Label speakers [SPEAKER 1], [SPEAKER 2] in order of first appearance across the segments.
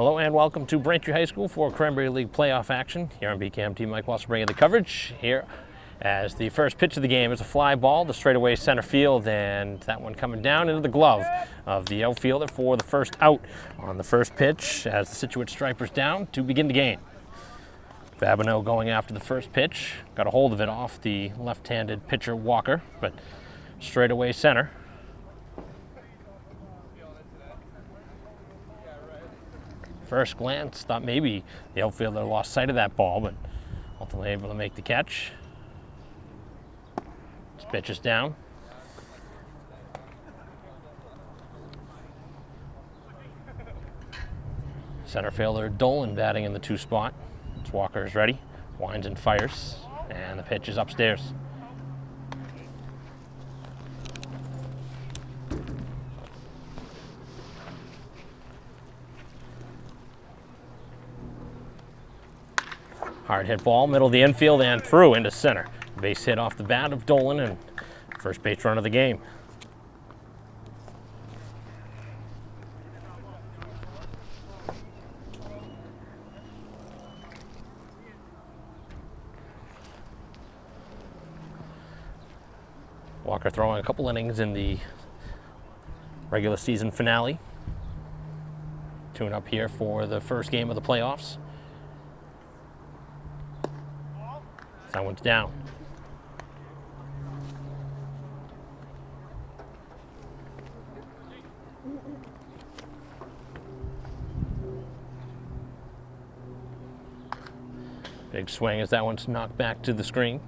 [SPEAKER 1] Hello and welcome to Braintree High School for Cranberry League playoff action. Here on BKMT, Mike Walsh bringing the coverage here as the first pitch of the game is a fly ball to straightaway center field, and that one coming down into the glove of the outfielder for the first out on the first pitch as the Scituate Stripers down to begin the game. Babineau going after the first pitch, got a hold of it off the left-handed pitcher Walker, but straightaway center. First glance, thought maybe the outfielder lost sight of that ball, but ultimately able to make the catch. This pitch is down. Center fielder Dolan batting in the 2 spot. As Walker is ready, winds and fires, and the pitch is upstairs. Hard hit ball, middle of the infield and through into center. Base hit off the bat of Dolan and first base run of the game. Walker throwing a couple innings in the regular season finale. Tune up here for the first game of the playoffs. That one's down. Big swing as that one's knocked back to the screen.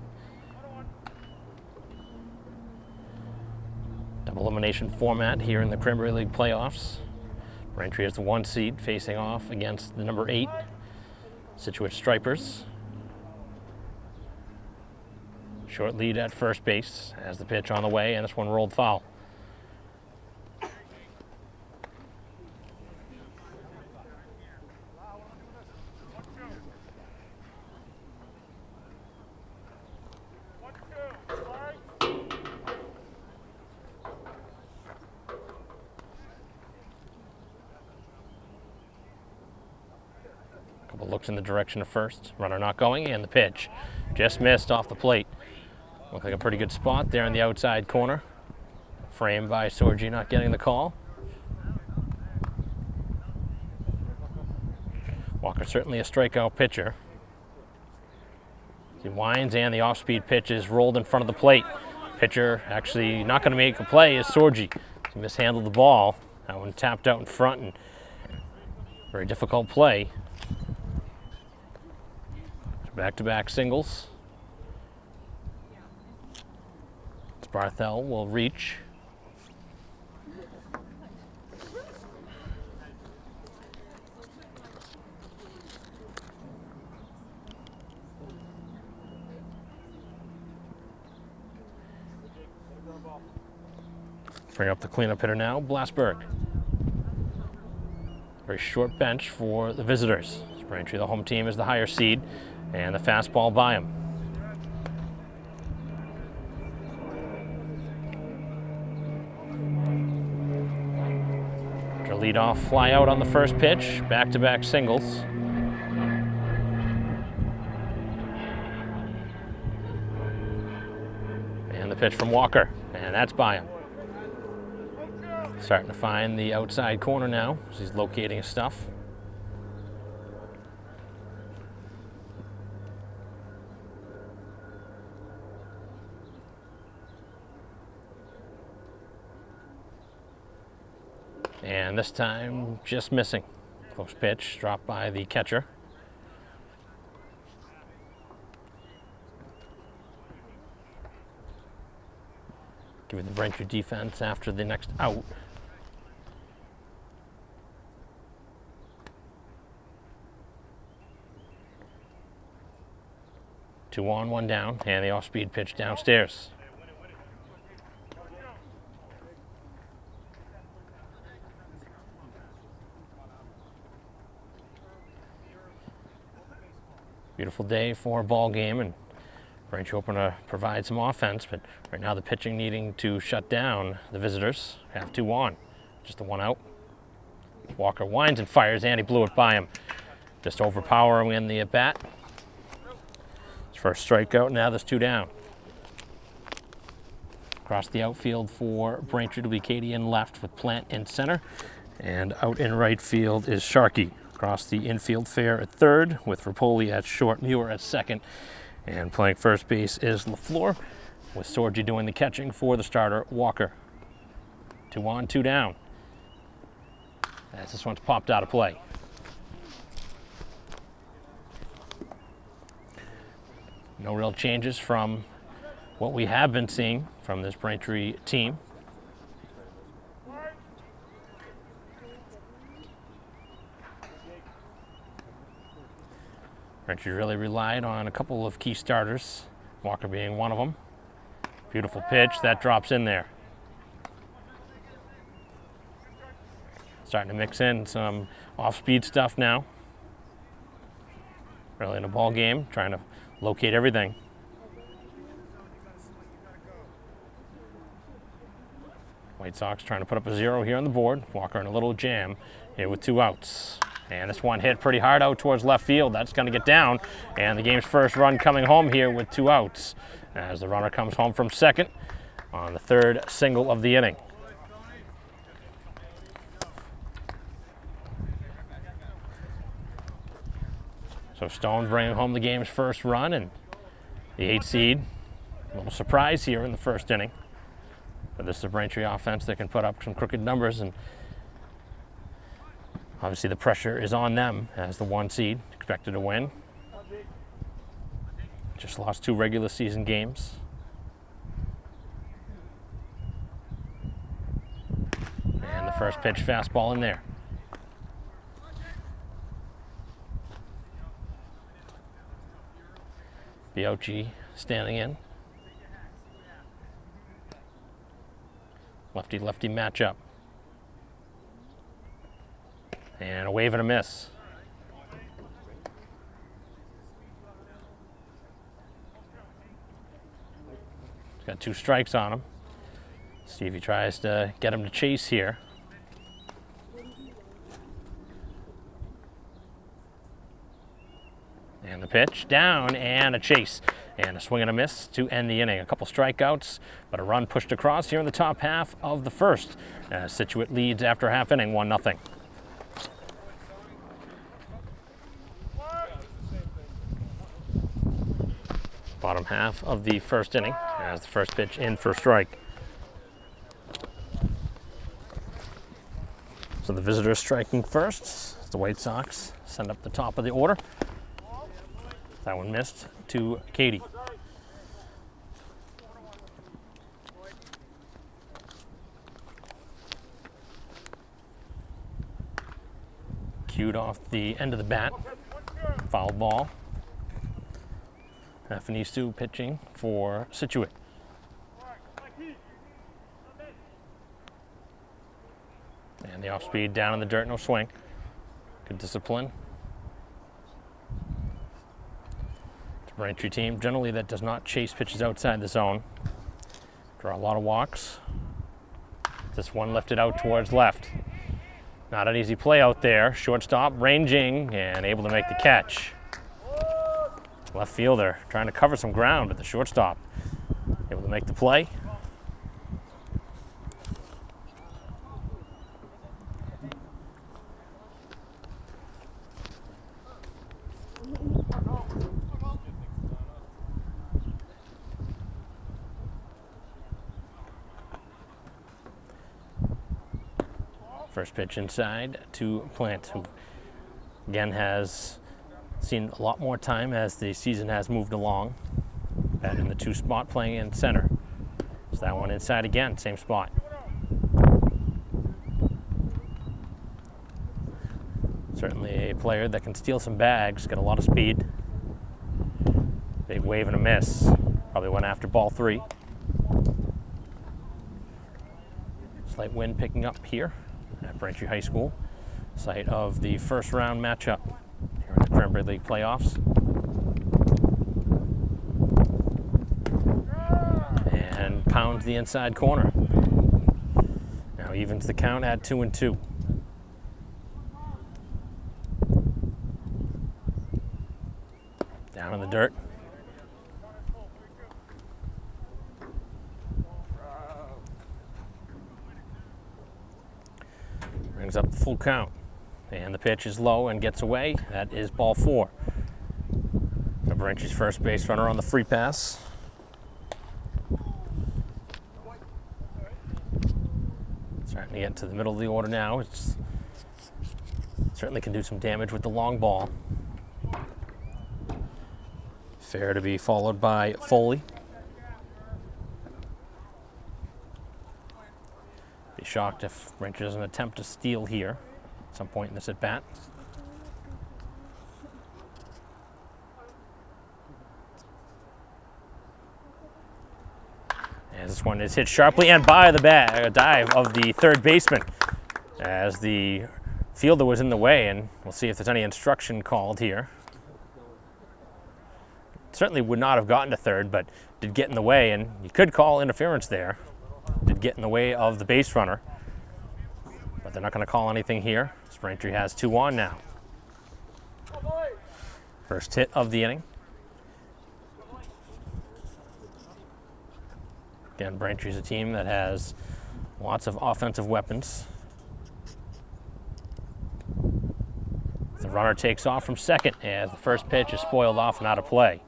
[SPEAKER 1] Double elimination format here in the Cranberry League playoffs. Braintree is the 1 seed facing off against the number 8 Scituate Stripers. Short lead at first base as the pitch on the way, and this one rolled foul. Couple looks in the direction of first. Runner not going, and the pitch just missed off the plate. Looked like a pretty good spot there in the outside corner. Framed by Sorgi, not getting the call. Walker certainly a strikeout pitcher. He winds and the off-speed pitch is rolled in front of the plate. Pitcher actually not going to make a play is Sorgi. He mishandled the ball. That one tapped out in front and very difficult play. Back-to-back singles. Barthel will reach. Bring up the cleanup hitter now, Blasberg. Very short bench for the visitors. Braintree, the home team, is the higher seed, and the fastball by him. Lead off fly out on the first pitch, back-to-back singles. And the pitch from Walker, and that's by him. Starting to find the outside corner now as he's locating his stuff. And this time, just missing. Close pitch, dropped by the catcher. Giving the Braintree defense after the next out. Two on, one down, and the off-speed pitch downstairs. Beautiful day for a ball game, and Braintree hoping to provide some offense, but right now the pitching needing to shut down the visitors. Have 2 on, just the 1 out. Walker winds and fires, and he blew it by him. Just overpowering in the at-bat. His first strikeout, now there's 2 down. Across the outfield for Braintree to be Katie in left with Plant in center. And out in right field is Sharkey. Across the infield fair at third with Rapoli at short, Muir at second. And playing first base is LaFleur with Sorgi doing the catching for the starter, Walker. 2 on, 2 down. As this one's popped out of play. No real changes from what we have been seeing from this Braintree team. Braintree really relied on a couple of key starters, Walker being one of them. Beautiful pitch, that drops in there. Starting to mix in some off-speed stuff now. Early in the ball game, trying to locate everything. White Sox trying to put up a 0 here on the board. Walker in a little jam here with 2 outs. And this one hit pretty hard out towards left field. That's going to get down. And the game's first run coming home here with 2 outs as the runner comes home from second on the 3rd single of the inning. So Stone bringing home the game's first run and the 8 seed. A little surprise here in the first inning. But this is a Braintree offense that can put up some crooked numbers, and obviously the pressure is on them as the 1 seed, expected to win. Just lost 2 regular season games. And the first pitch fastball in there. Biocchi standing in. Lefty-lefty matchup. And a wave and a miss. He's got 2 strikes on him. See if he tries to get him to chase here. And the pitch down and a chase. And a swing and a miss to end the inning. A couple strikeouts, but a run pushed across here in the top half of the first. Scituate leads after half inning, 1-0. Bottom half of the first inning as the first pitch in for a strike. So the visitors striking first. The White Sox send up the top of the order. That one missed to Katie. Cued off the end of the bat. Foul ball. Afanistu pitching for Scituate. And the off speed down in the dirt, no swing. Good discipline. Braintree team generally that does not chase pitches outside the zone. Draw a lot of walks. This one lifted out towards left. Not an easy play out there. Shortstop ranging and able to make the catch. Left fielder trying to cover some ground, but the shortstop able to make the play. First pitch inside to Plant, who again has seen a lot more time as the season has moved along. Bat in the 2 spot, playing in center. So that one inside again, same spot. Certainly a player that can steal some bags, got a lot of speed. Big wave and a miss. Probably went after ball 3. Slight wind picking up here at Braintree High School, site of the first round matchup here in the Cranberry League playoffs. And pounds the inside corner. Now evens the count at 2-2. down in the dirt. Brings up the full count. And the pitch is low and gets away. That is ball 4. So Berenci's first base runner on the free pass. Starting to get to the middle of the order now. It's certainly can do some damage with the long ball. Fair to be followed by Foley. Be shocked if Berenci doesn't attempt to steal here at some point in this at bat. As this one is hit sharply and by the dive of the third baseman, as the fielder was in the way, and we'll see if there's any instruction called here. Certainly would not have gotten to third, but did get in the way, and you could call interference there. Did get in the way of the base runner, but they're not going to call anything here. Berenci has 2 on now. First hit of the inning. Again, Berenci's a team that has lots of offensive weapons. The runner takes off from second as the first pitch is spoiled off and out of play.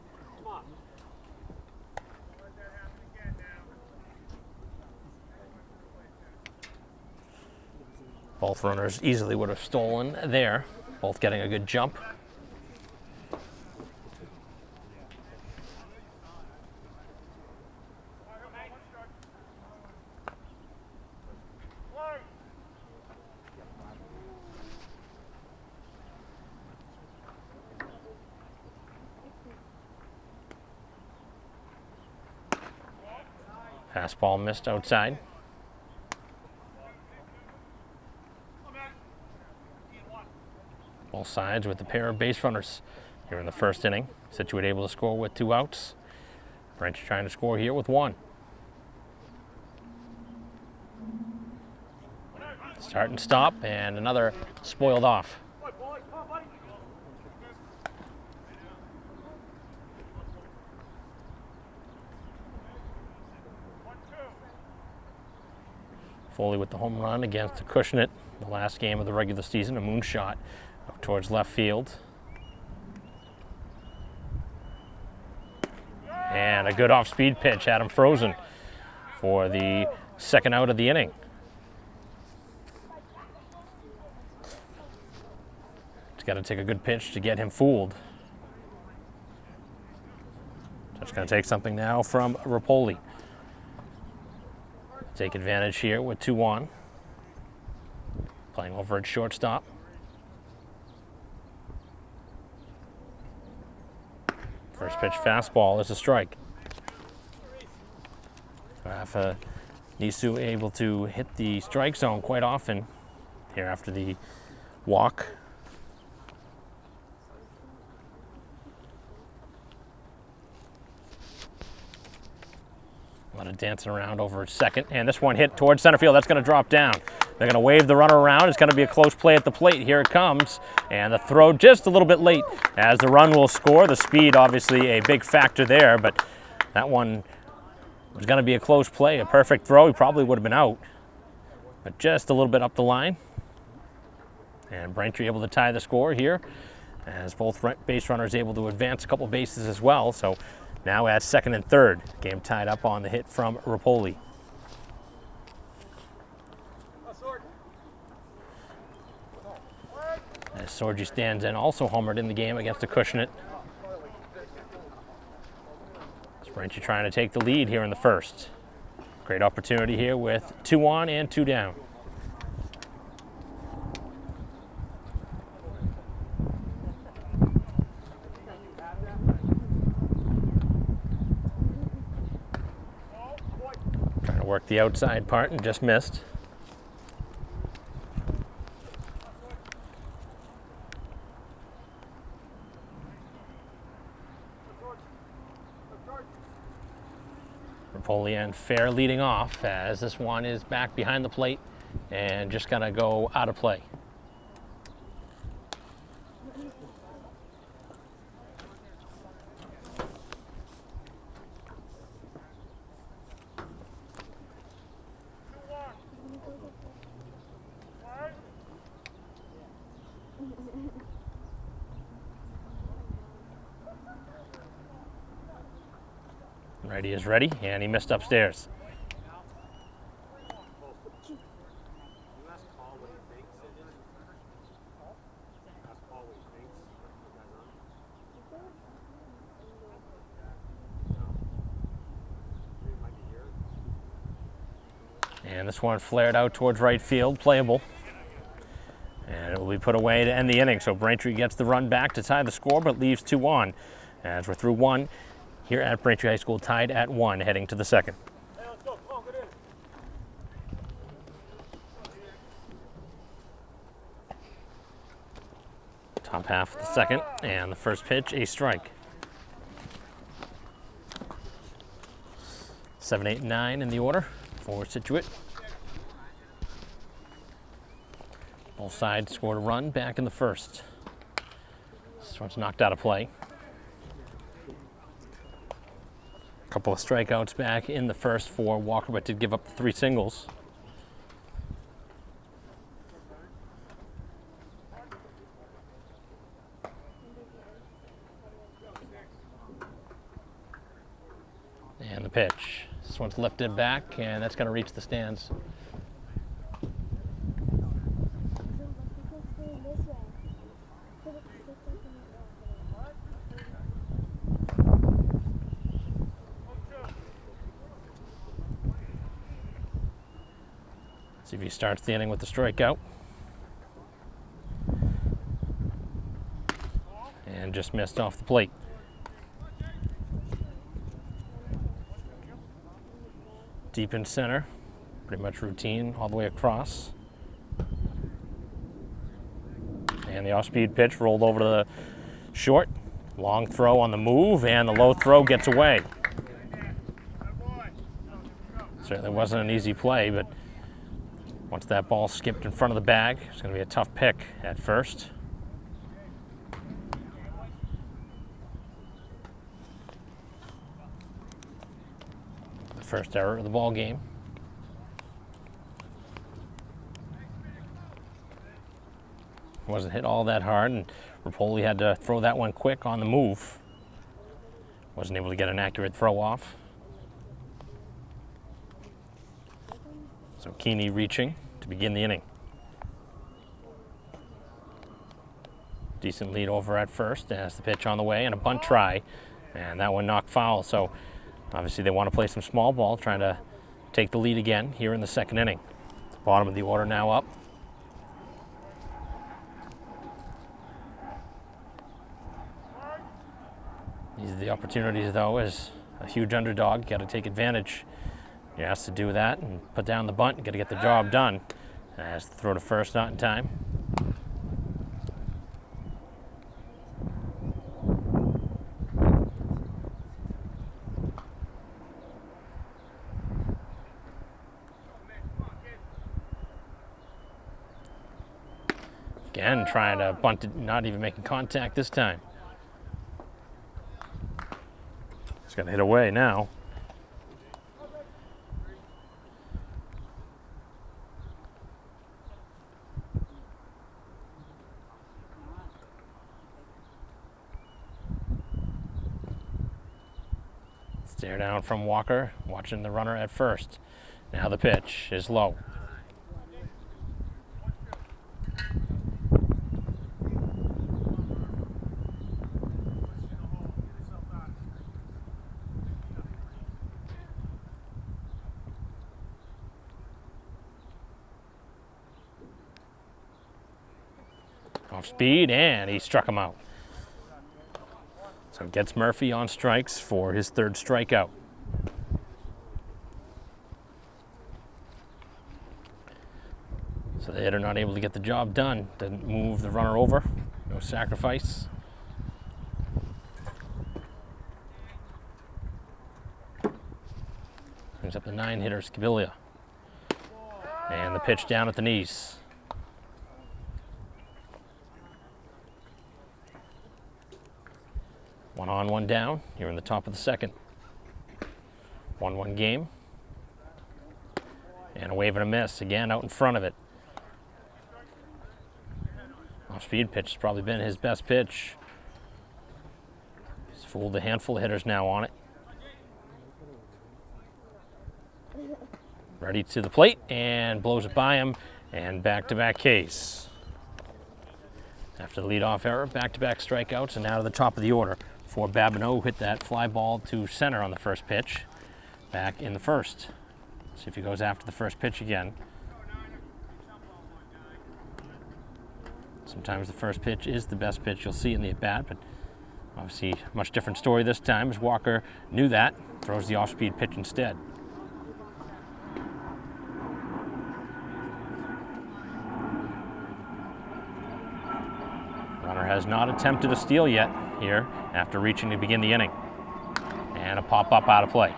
[SPEAKER 1] Both runners easily would have stolen there, both getting a good jump. Fastball missed outside. Both sides with the pair of base runners here in the first inning. Scituate able to score with 2 outs. Berenci trying to score here with 1. Start and stop, and another spoiled off. Foley with the home run against Scituate, the last game of the regular season, a moonshot up towards left field. And a good off-speed pitch had him frozen for the second out of the inning. It's got to take a good pitch to get him fooled. Just going to take something now from Rapoli. Take advantage here with 2 on. Playing over at shortstop. First pitch fastball is a strike. Rafa Nisu able to hit the strike zone quite often here after the walk. A lot of dancing around over at second, and this one hit towards center field. That's going to drop down. They're going to wave the runner around. It's going to be a close play at the plate. Here it comes, and the throw just a little bit late as the run will score. The speed obviously a big factor there, but that one was going to be a close play, a perfect throw. He probably would have been out, but just a little bit up the line. And Berenci able to tie the score here as both base runners able to advance a couple bases as well. So now at second and third, game tied up on the hit from Rapoli. As Sorgi stands in, also homered in the game against Scituate. Berenci trying to take the lead here in the first. Great opportunity here with 2 on and 2 down. Trying to work the outside part and just missed. Rapoli and fair leading off as this one is back behind the plate and just gonna go out of play. Righty is ready, and he missed upstairs. And this one flared out towards right field, playable. And it will be put away to end the inning. So Braintree gets the run back to tie the score, but leaves 2 on. As we're through 1 here at Braintree High School, tied at 1, heading to the second.
[SPEAKER 2] Hey, let's go. Come on, get in.
[SPEAKER 1] Top half of the second, and the first pitch, a strike. 7, 8, 9 in the order for Scituate. Both sides scored a run back in the first. This one's knocked out of play. A couple of strikeouts back in the first for Walker, but did give up 3 singles. And the pitch. This one's lifted back, and that's going to reach the stands. See if he starts the inning with the strikeout. And just missed off the plate. Deep in center, pretty much routine all the way across. And the off-speed pitch rolled over to the short. Long throw on the move, and the low throw gets away. Certainly wasn't an easy play, but once that ball skipped in front of the bag, it's going to be a tough pick at first. First error of the ball game. Wasn't hit all that hard, and Rapoli had to throw that one quick on the move. Wasn't able to get an accurate throw off. So Keeney reaching to begin the inning. Decent lead over at first as the pitch on the way, and a bunt try, and that one knocked foul. So obviously they want to play some small ball, trying to take the lead again here in the second inning. Bottom of the order now up. These are the opportunities, though, as a huge underdog. Got to take advantage. He has to do that and put down the bunt. Got to get the job done. As the throw to first, not in time. Again, trying to bunt it, not even making contact this time. It's going to hit away now. Stare down from Walker, watching the runner at first. Now the pitch is low. Off speed, and he struck him out. So gets Murphy on strikes for his third strikeout. So the hitter not able to get the job done. Doesn't move the runner over. No sacrifice. Brings up the 9-hitter, Skabilia. And the pitch down at the knees. One on, one down, here in the top of the second. 1-1 game. And a wave and a miss, again out in front of it. Off-speed pitch has probably been his best pitch. He's fooled a handful of hitters now on it. ready to the plate and blows it by him, and back-to-back Ks. After the leadoff error, back-to-back strikeouts, and now to the top of the order for Babineau, who hit that fly ball to center on the first pitch back in the first. See if he goes after the first pitch again. Sometimes the first pitch is the best pitch you'll see in the at-bat, but obviously much different story this time as Walker knew that, throws the off-speed pitch instead. Runner has not attempted a steal yet here after reaching to begin the inning. And a pop-up out of play.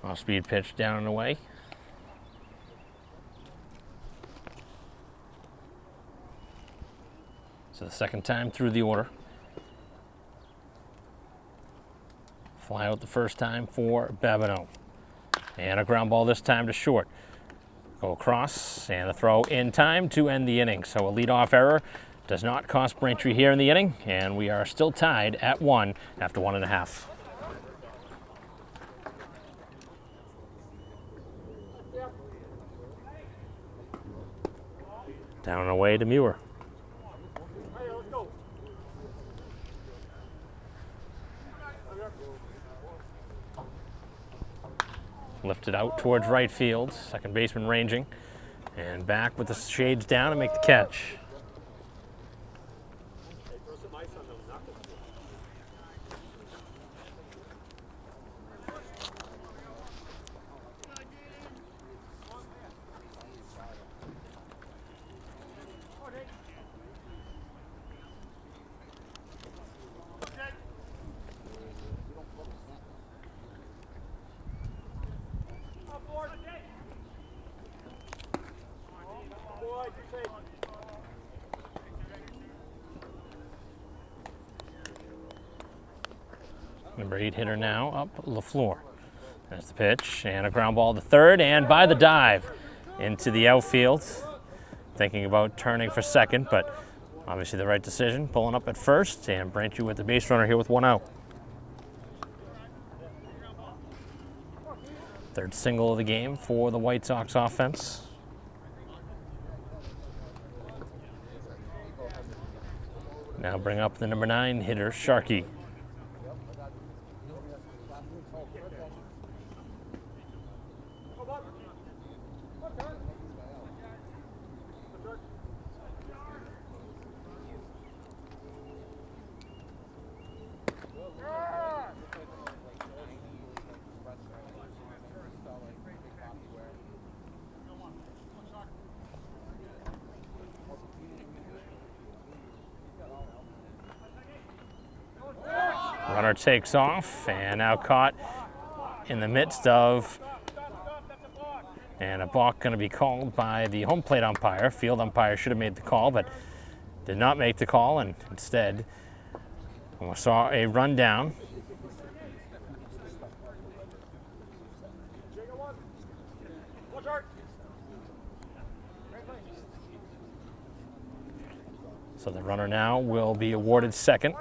[SPEAKER 1] Off-speed pitch down and away. So the second time through the order. Fly out the first time for Babineau. And a ground ball this time to short. Go across, and the throw in time to end the inning. So a leadoff error does not cost Braintree here in the inning, and we are still tied at 1 after 1.5. Down and away to Muir. Lifted out towards right field, second baseman ranging, and back with the shades down to make the catch. Number 8 hitter now up LaFleur. That's the pitch, and a ground ball to third, and by the dive into the outfield. Thinking about turning for second, but obviously the right decision. Pulling up at first, and Braintree with the base runner here with 1 out. Third single of the game for the White Sox offense. Now bring up the number 9 hitter, Sharkey. Runner takes off, and now caught in the midst of, and a balk going to be called by the home plate umpire. Field umpire should have made the call, but did not make the call, and instead we saw a run down. So the runner now will be awarded second.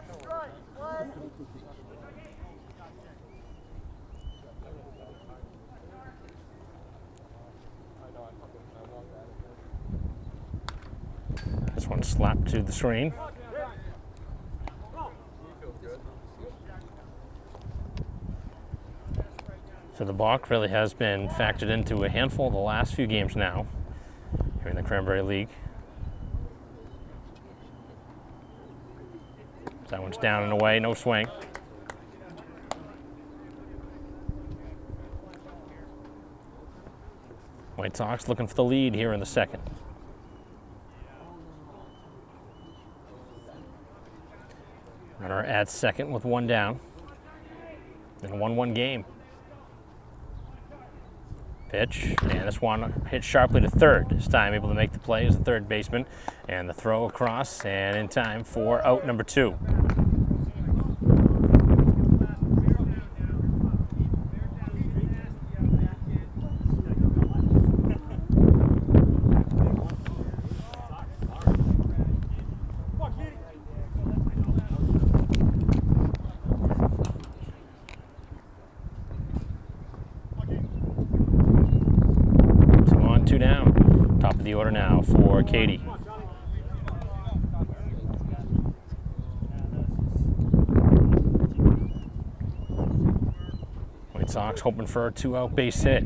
[SPEAKER 1] This one slapped to the screen. So the balk really has been factored into a handful of the last few games now here in the Cranberry League. That one's down and away, no swing. White Sox looking for the lead here in the second. Runner at second with 1 down. In a 1-1 game. Pitch, and this one hit sharply to third. This time able to make the play as the third baseman. And the throw across, and in time for out number 2. order now for Katie. White Sox hoping for a 2-out base hit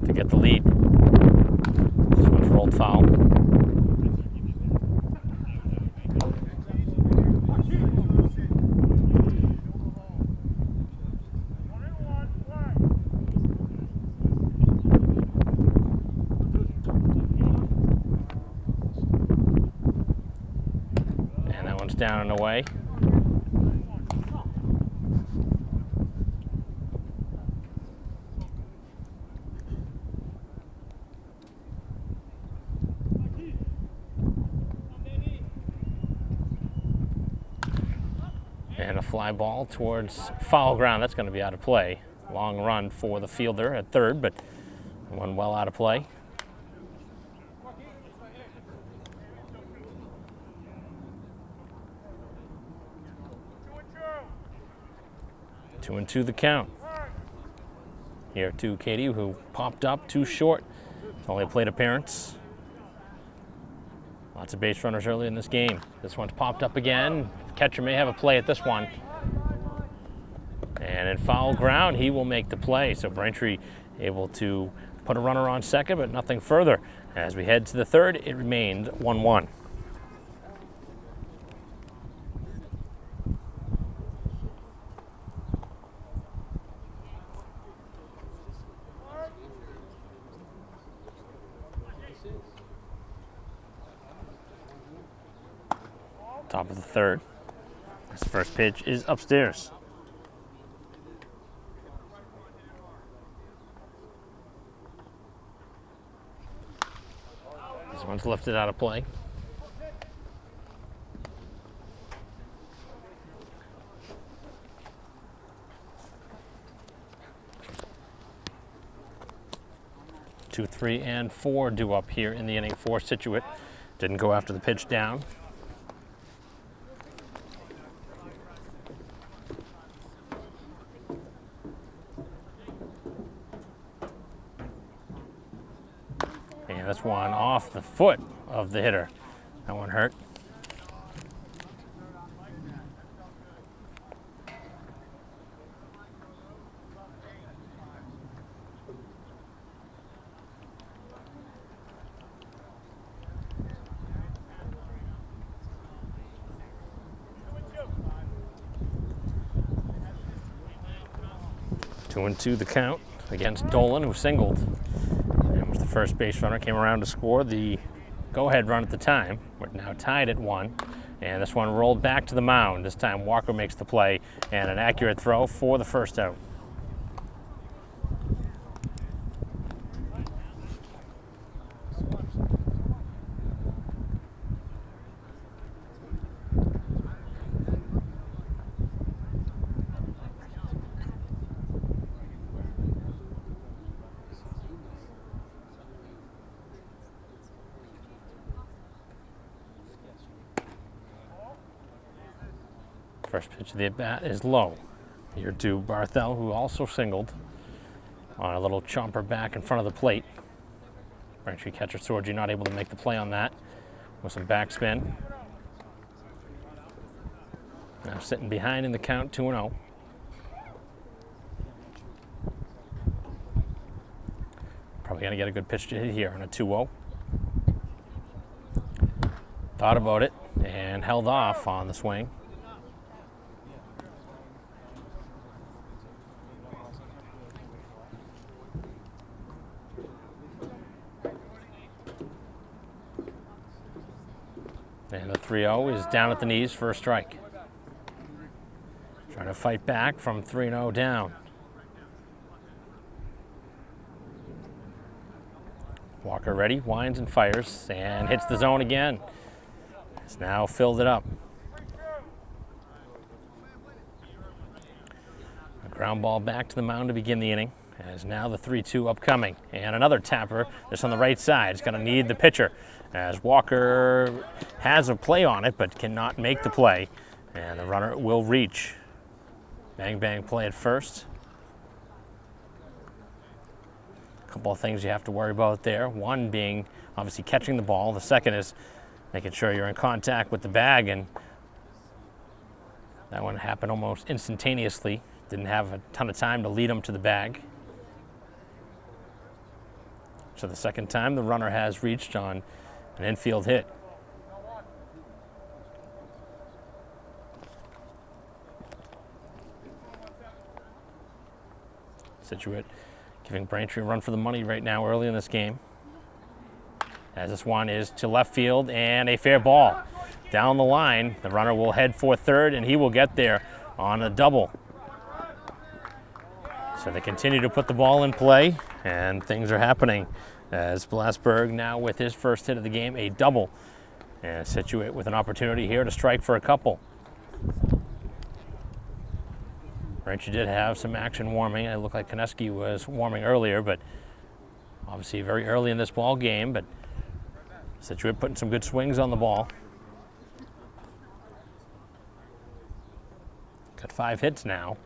[SPEAKER 1] to get the lead. This one's rolled foul. And that one's down and away. And a fly ball towards foul ground. That's going to be out of play. Long run for the fielder at third, but one well out of play. Two and two the count. Here to Katie, who popped up too short. It's only a plate appearance. Lots of base runners early in this game. This one's popped up again. Catcher may have a play at this one. And in foul ground, he will make the play. So Braintree able to put a runner on second, but nothing further. As we head to the third, it remained 1-1. Top of the third. This first pitch is upstairs. This one's lifted out of play. Two, 3, and 4 due up here in the inning for Scituate. Didn't go after the pitch down. And this one off the foot of the hitter. That one hurt. Two and two the count against Dolan, who singled. And was the first base runner, came around to score the go-ahead run at the time. We're now tied at 1. And this one rolled back to the mound. This time Walker makes the play and an accurate throw for the first out. First pitch of the at-bat is low. Here to Barthel, who also singled on a little chomper back in front of the plate. Braintree catcher Sorgi not able to make the play on that with some backspin. Now sitting behind in the count, 2-0. Probably going to get a good pitch to hit here on a 2-0. Thought about it and held off on the swing. And the 3-0 is down at the knees for a strike. Trying to fight back from 3-0 down. Walker ready, winds and fires, and hits the zone again. Has now filled it up. A ground ball back to the mound to begin the inning. As now the 3-2 upcoming. And another tapper, this on the right side. It's going to need the pitcher. As Walker has a play on it, but cannot make the play. And the runner will reach. Bang, bang play at first. couple of things you have to worry about there. One being obviously catching the ball. The second is making sure you're in contact with the bag, and that one happened almost instantaneously. Didn't have a ton of time to lead him to the bag. So the second time the runner has reached on an infield hit. Scituate giving Braintree a run for the money right now early in this game. As this one is to left field and a fair ball. Down the line, the runner will head for third and he will get there on a double. So they continue to put the ball in play and things are happening as Blasberg now with his first hit of the game, a double. And Scituate with an opportunity here to strike for a couple. Braintree did have some action warming. It looked like Koneski was warming earlier, but obviously very early in this ball game, but Scituate putting some good swings on the ball. Got 5 hits now.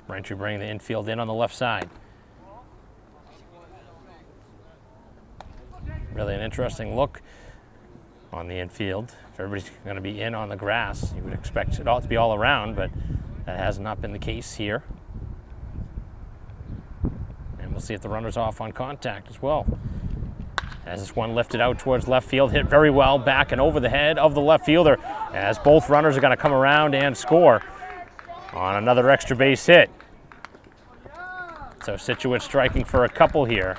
[SPEAKER 1] Braintree bringing the infield in on the left side. Really an interesting look on the infield. If everybody's going to be in on the grass, you would expect it all to be all around, but that has not been the case here. And we'll see if the runner's off on contact as well. As this one lifted out towards left field, hit very well back and over the head of the left fielder, as both runners are going to come around and score on another extra base hit. So Scituate striking for a couple here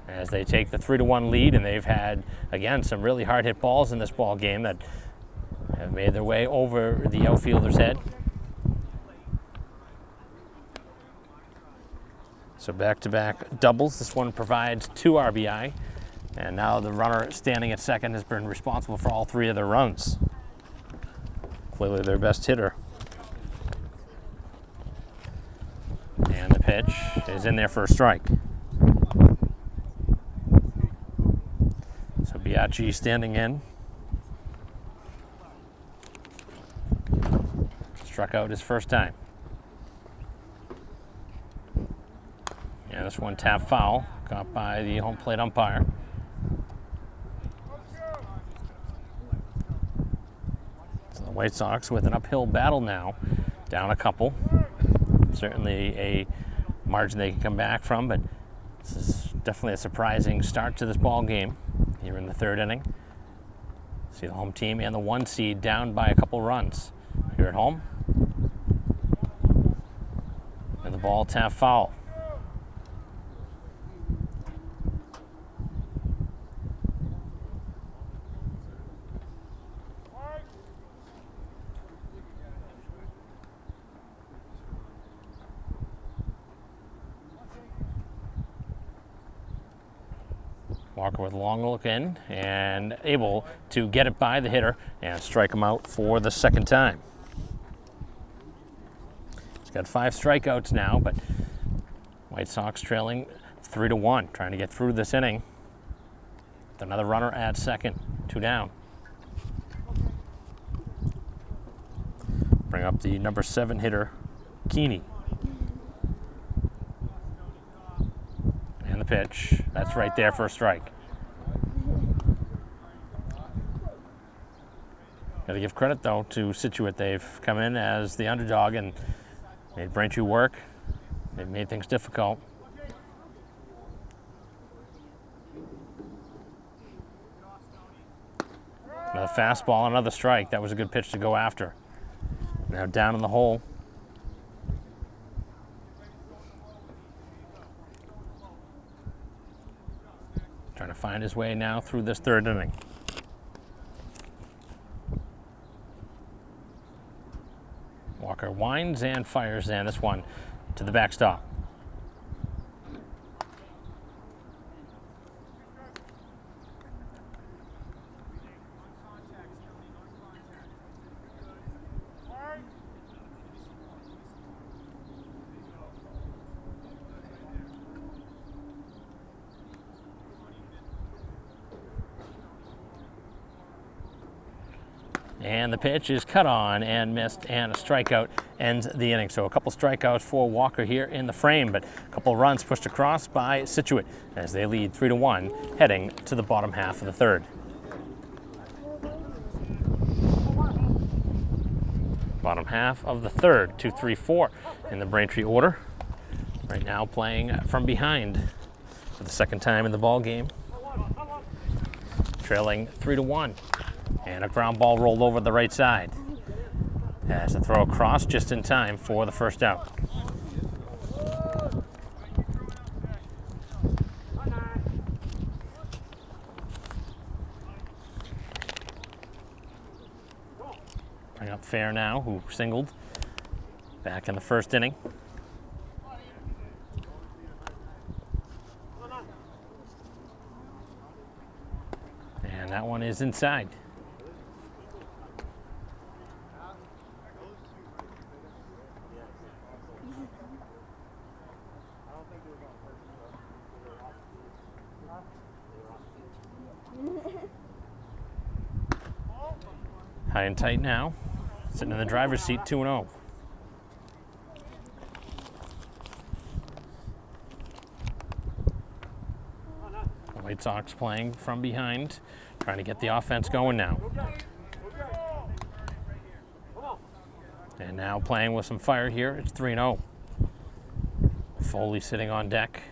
[SPEAKER 1] as they take the 3-1 lead, and they've had, again, some really hard hit balls in this ball game that have made their way over the outfielder's head. So back-to-back doubles. This one provides 2 RBI, and now the runner standing at second has been responsible for all 3 of their runs. Clearly their best hitter. And the pitch is in there for a strike. So Biaggi standing in. Struck out his first time. Yeah, this one tap foul, caught by the home plate umpire. So the White Sox with an uphill battle now, down a couple. Certainly a margin they can come back from, but this is definitely a surprising start to this ball game here in the 3rd inning. See the home team and the 1 seed down by a couple runs here at home. And the ball tap foul. Walker with a long look in and able to get it by the hitter and strike him out for the 2nd time. He's got 5 strikeouts now, but White Sox trailing 3-1, trying to get through this inning. With another runner at second, 2 down. Bring up the number 7 hitter, Keeney. And the pitch, that's right there for a strike. Got to give credit, though, to Scituate. They've come in as the underdog and made Braintree work. They've made things difficult. Another fastball, another strike. That was a good pitch to go after. Now down in the hole. Trying to find his way now through this 3rd inning. Walker winds and fires, and this one to the backstop. And the pitch is cut on and missed, and a strikeout ends the inning. So a couple strikeouts for Walker here in the frame, but a couple runs pushed across by Scituate as they lead 3-1, heading to the bottom half of the third. Bottom half of the third, 2-3-4 in the Braintree order. Right now playing from behind for the second time in the ball game. Trailing 3-1. And a ground ball rolled over the right side. As the throw across just in time for the first out. Bring up Fair now, who singled back in the first inning. And that one is inside. High and tight now, sitting in the driver's seat, 2-0. The White Sox playing from behind, trying to get the offense going now. And now playing with some fire here, it's 3-0. Foley sitting on deck.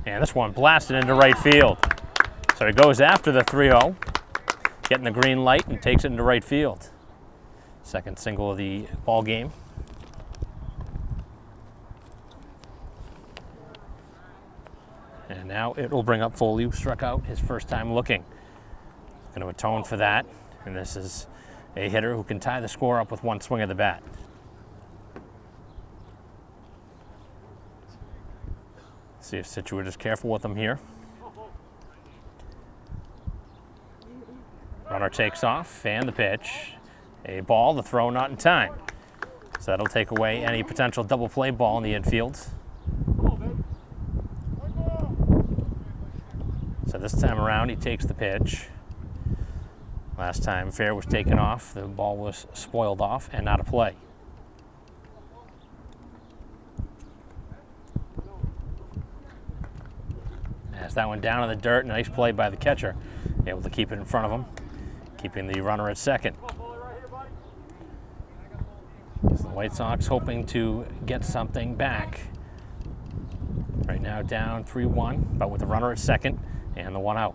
[SPEAKER 1] And this one blasted into right field. So he goes after the 3-0, getting the green light and takes it into right field. Second single of the ball game. And now it will bring up Foley, who struck out his first time looking. Going to atone for that. And this is a hitter who can tie the score up with one swing of the bat. See if Scituate is careful with him here. Runner takes off, and the pitch. A ball, the throw not in time. So that'll take away any potential double play ball in the infield. So this time around, he takes the pitch. Last time Fair was taken off, the ball was spoiled off and not a play. As that one down in the dirt, nice play by the catcher. Able to keep it in front of him, keeping the runner at second. So the White Sox hoping to get something back. Right now down 3-1, but with the runner at second and the one out.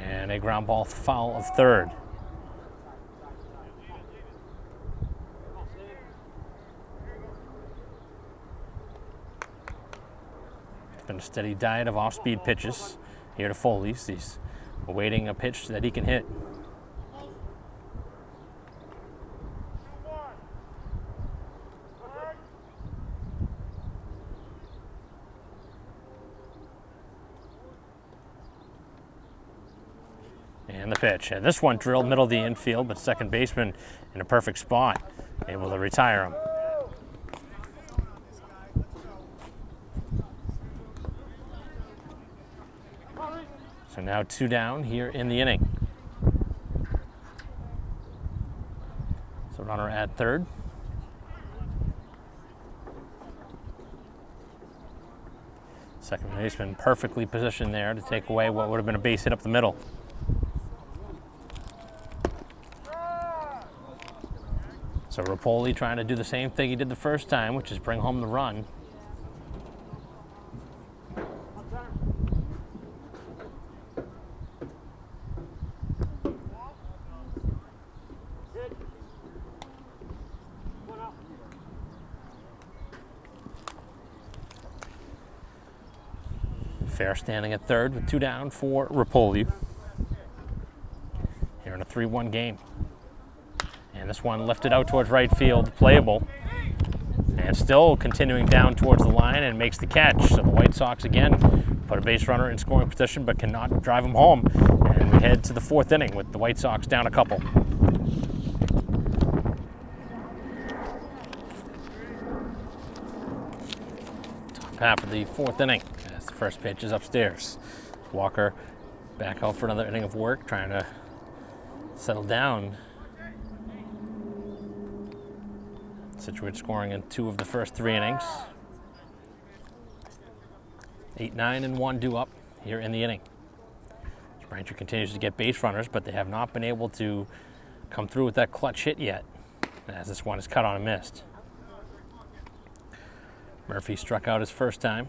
[SPEAKER 1] And a ground ball foul of third. It's been a steady diet of off-speed pitches here to Foley. He's awaiting a pitch that he can hit. And the pitch. And this one drilled middle of the infield, but second baseman in a perfect spot, able to retire him. So now 2 down here in the inning. So runner at third. Second baseman perfectly positioned there to take away what would have been a base hit up the middle. So Rapoli trying to do the same thing he did the first time, which is bring home the run. Fair standing at third with 2 down for Rapoli. Here in a 3-1 game. And this one lifted out towards right field, playable. And still continuing down towards the line and makes the catch. So the White Sox again put a base runner in scoring position but cannot drive him home. And we head to the 4th inning with the White Sox down a couple. half of the fourth inning as the first pitch is upstairs. Walker back out for another inning of work, trying to settle down. Scituate scoring in 2 of the first 3 innings. 8, 9, and 1 due up here in the inning. Braintree continues to get base runners, but they have not been able to come through with that clutch hit yet, as this one is cut on and missed. Murphy struck out his first time.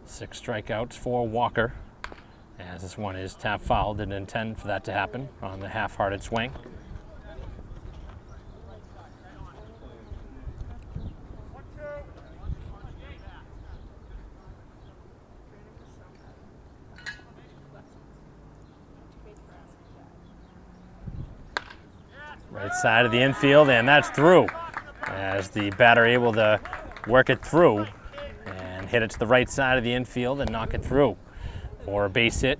[SPEAKER 1] 6 strikeouts for Walker, as this one is tap foul. Didn't intend for that to happen on the half-hearted swing. Right side of the infield, and that's through, as the batter able to work it through and hit it to the right side of the infield and knock it through for a base hit.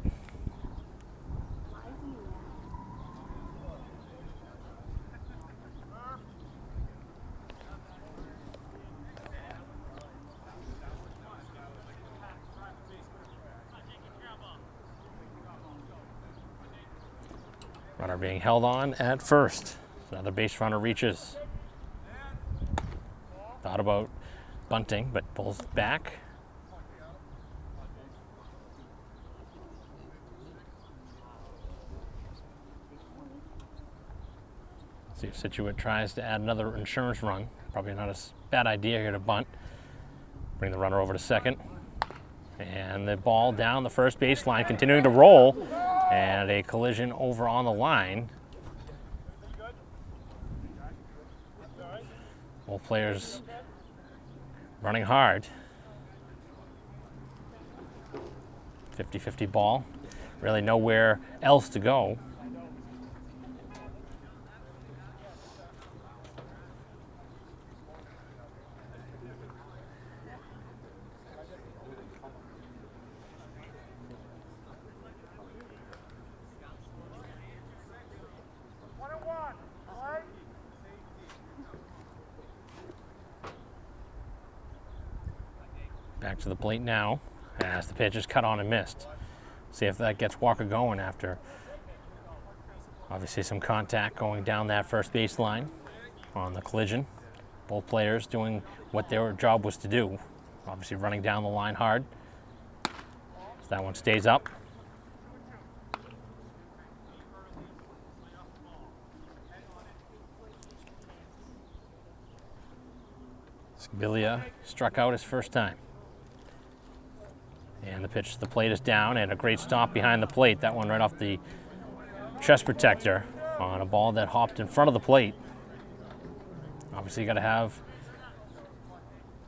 [SPEAKER 1] Runner being held on at first. Another base runner reaches. Thought about bunting, but pulls back. See if Scituate tries to add another insurance run. Probably not a bad idea here to bunt. Bring the runner over to second. And the ball down the first baseline, continuing to roll. And a collision over on the line. Both players running hard. 50-50 ball. Really nowhere else to go. Back to the plate now, as the pitch is cut on and missed. See if that gets Walker going after obviously some contact going down that first baseline on the collision. Both players doing what their job was to do, obviously running down the line hard. So that one stays up. Scabilia struck out his first time. And the pitch to the plate is down, and a great stop behind the plate. That one right off the chest protector on a ball that hopped in front of the plate. Obviously, you got to have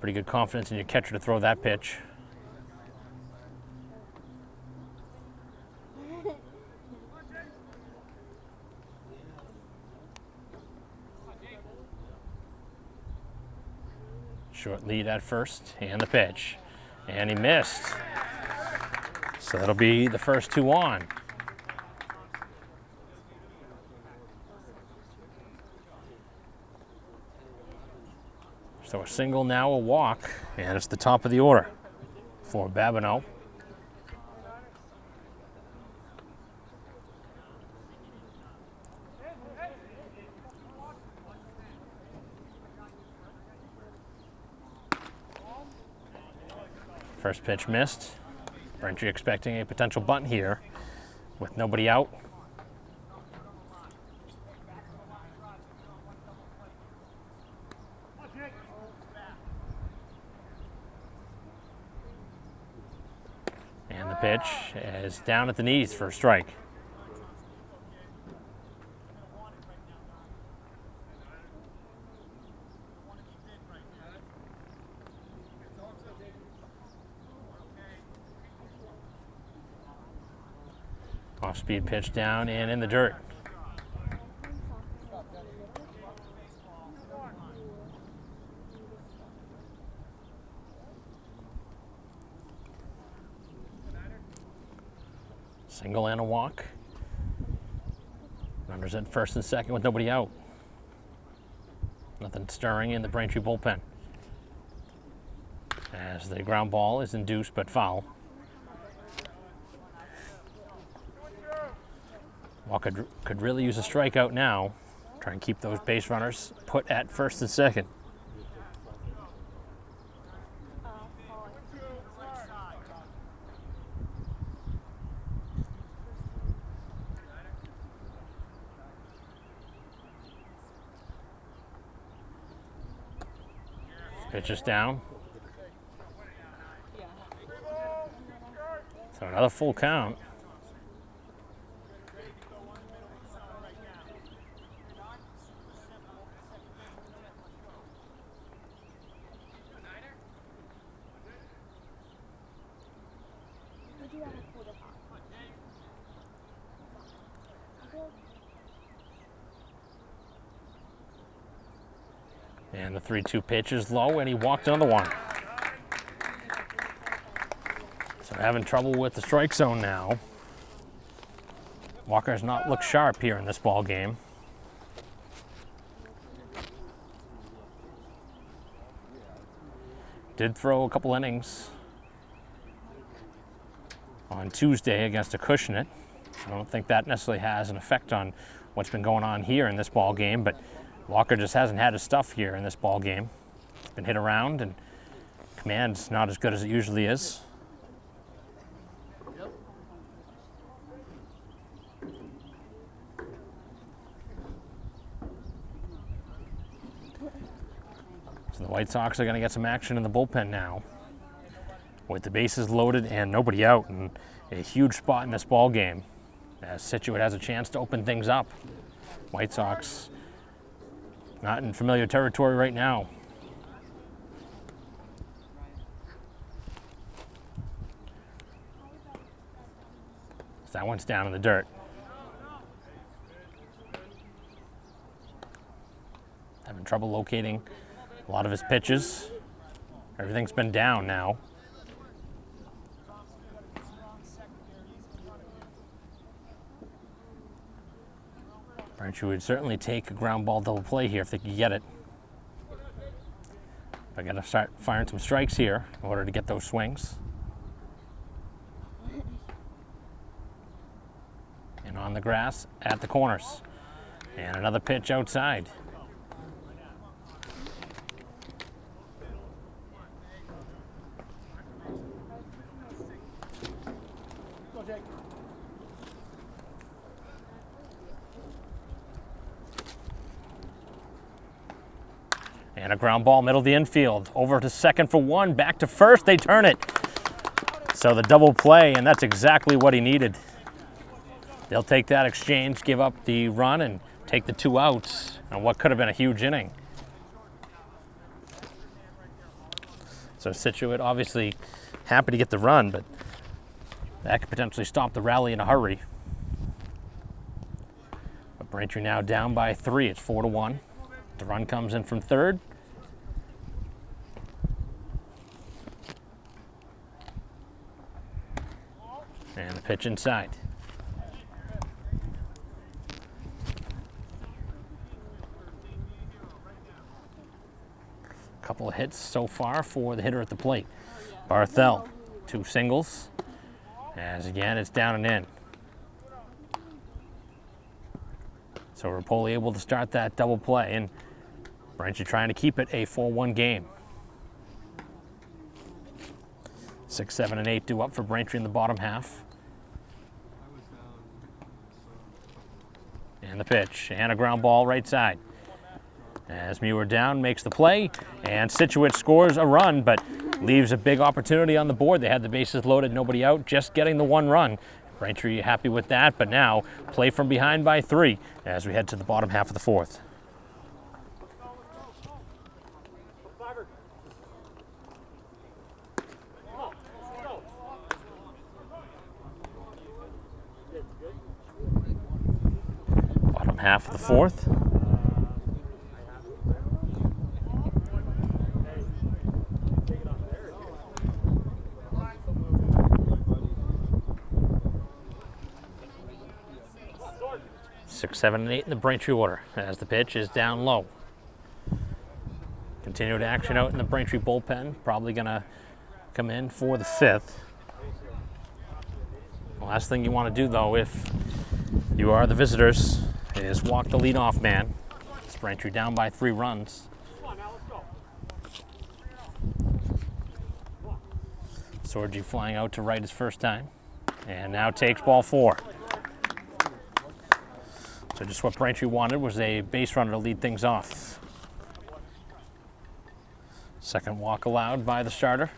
[SPEAKER 1] pretty good confidence in your catcher to throw that pitch. Short lead at first, and the pitch. And he missed. So that'll be the first 2 on. So a single, now a walk, and it's the top of the order for Babineau. First pitch missed. Braintree expecting a potential bunt here with nobody out. And the pitch is down at the knees for a strike. Off-speed pitch down and in the dirt. Single and a walk. Runners at first and second with nobody out. Nothing stirring in the Braintree bullpen. As the ground ball is induced but foul. Walker could really use a strikeout now. Try and keep those base runners put at first and second. Pitch is down. So another full count. And the 3-2 pitch is low, and he walked another one. So having trouble with the strike zone now. Walker has not looked sharp here in this ball game. Did throw a couple innings on Tuesday against Acushnet. I don't think that necessarily has an effect on what's been going on here in this ball game, but Walker just hasn't had his stuff here in this ball game. Been hit around, and command's not as good as it usually is. So the White Sox are going to get some action in the bullpen now, with the bases loaded and nobody out, and a huge spot in this ball game, as Scituate has a chance to open things up. White Sox not in familiar territory right now. So that one's down in the dirt. Having trouble locating a lot of his pitches. Everything's been down now. Braintree would certainly take a ground ball double play here if they could get it. I got to start firing some strikes here in order to get those swings. And on the grass at the corners. And another pitch outside. And a ground ball, middle of the infield. Over to second for one, back to first, they turn it. So the double play, and that's exactly what he needed. They'll take that exchange, give up the run, and take the 2 outs on what could have been a huge inning. So Scituate obviously happy to get the run, but that could potentially stop the rally in a hurry. But Braintree now down by 3, it's 4-1. The run comes in from third. And the pitch inside. A couple of hits so far for the hitter at the plate. Barthel, 2 singles. As again, it's down and in. So Rapoli able to start that double play, and Braintree trying to keep it a 4-1 game. 6, 7, and 8 due up for Braintree in the bottom half. And the pitch, and a ground ball right side. As Muir down makes the play, and Scituate scores a run, but leaves a big opportunity on the board. They had the bases loaded, nobody out, just getting the 1 run. Braintree happy with that, but now play from behind by 3 as we head to the bottom half of the 4th. Bottom half of the 4th. Six, 7, and 8 in the Braintree order as the pitch is down low. Continued action out in the Braintree bullpen. Probably going to come in for the 5th. The last thing you want to do, though, if you are the visitors, is walk the leadoff man. It's Braintree down by 3 runs. Sorgi flying out to right his first time. And now takes ball 4. So just what Braintree wanted was a base runner to lead things off. Second walk allowed by the starter.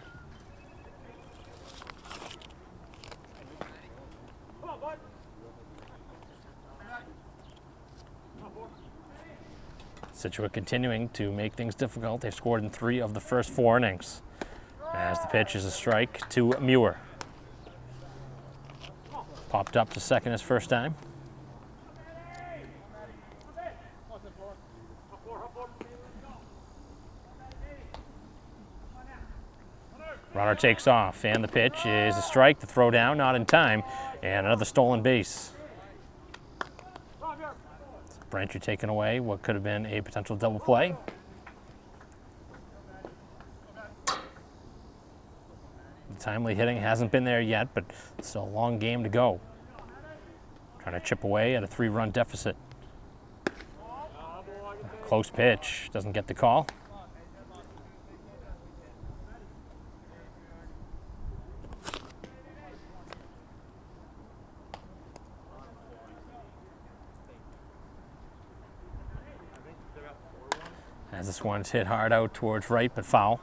[SPEAKER 1] Scituate continuing to make things difficult. They've scored in 3 of the first 4 innings. As the pitch is a strike to Muir. Popped up to second his first time. Runner takes off, and the pitch is a strike. The throw down, not in time, and another stolen base. Braintree taking away what could have been a potential double play. The timely hitting hasn't been there yet, but still a long game to go. Trying to chip away at a 3-run deficit. Close pitch, doesn't get the call. As this one's hit hard out towards right, but foul.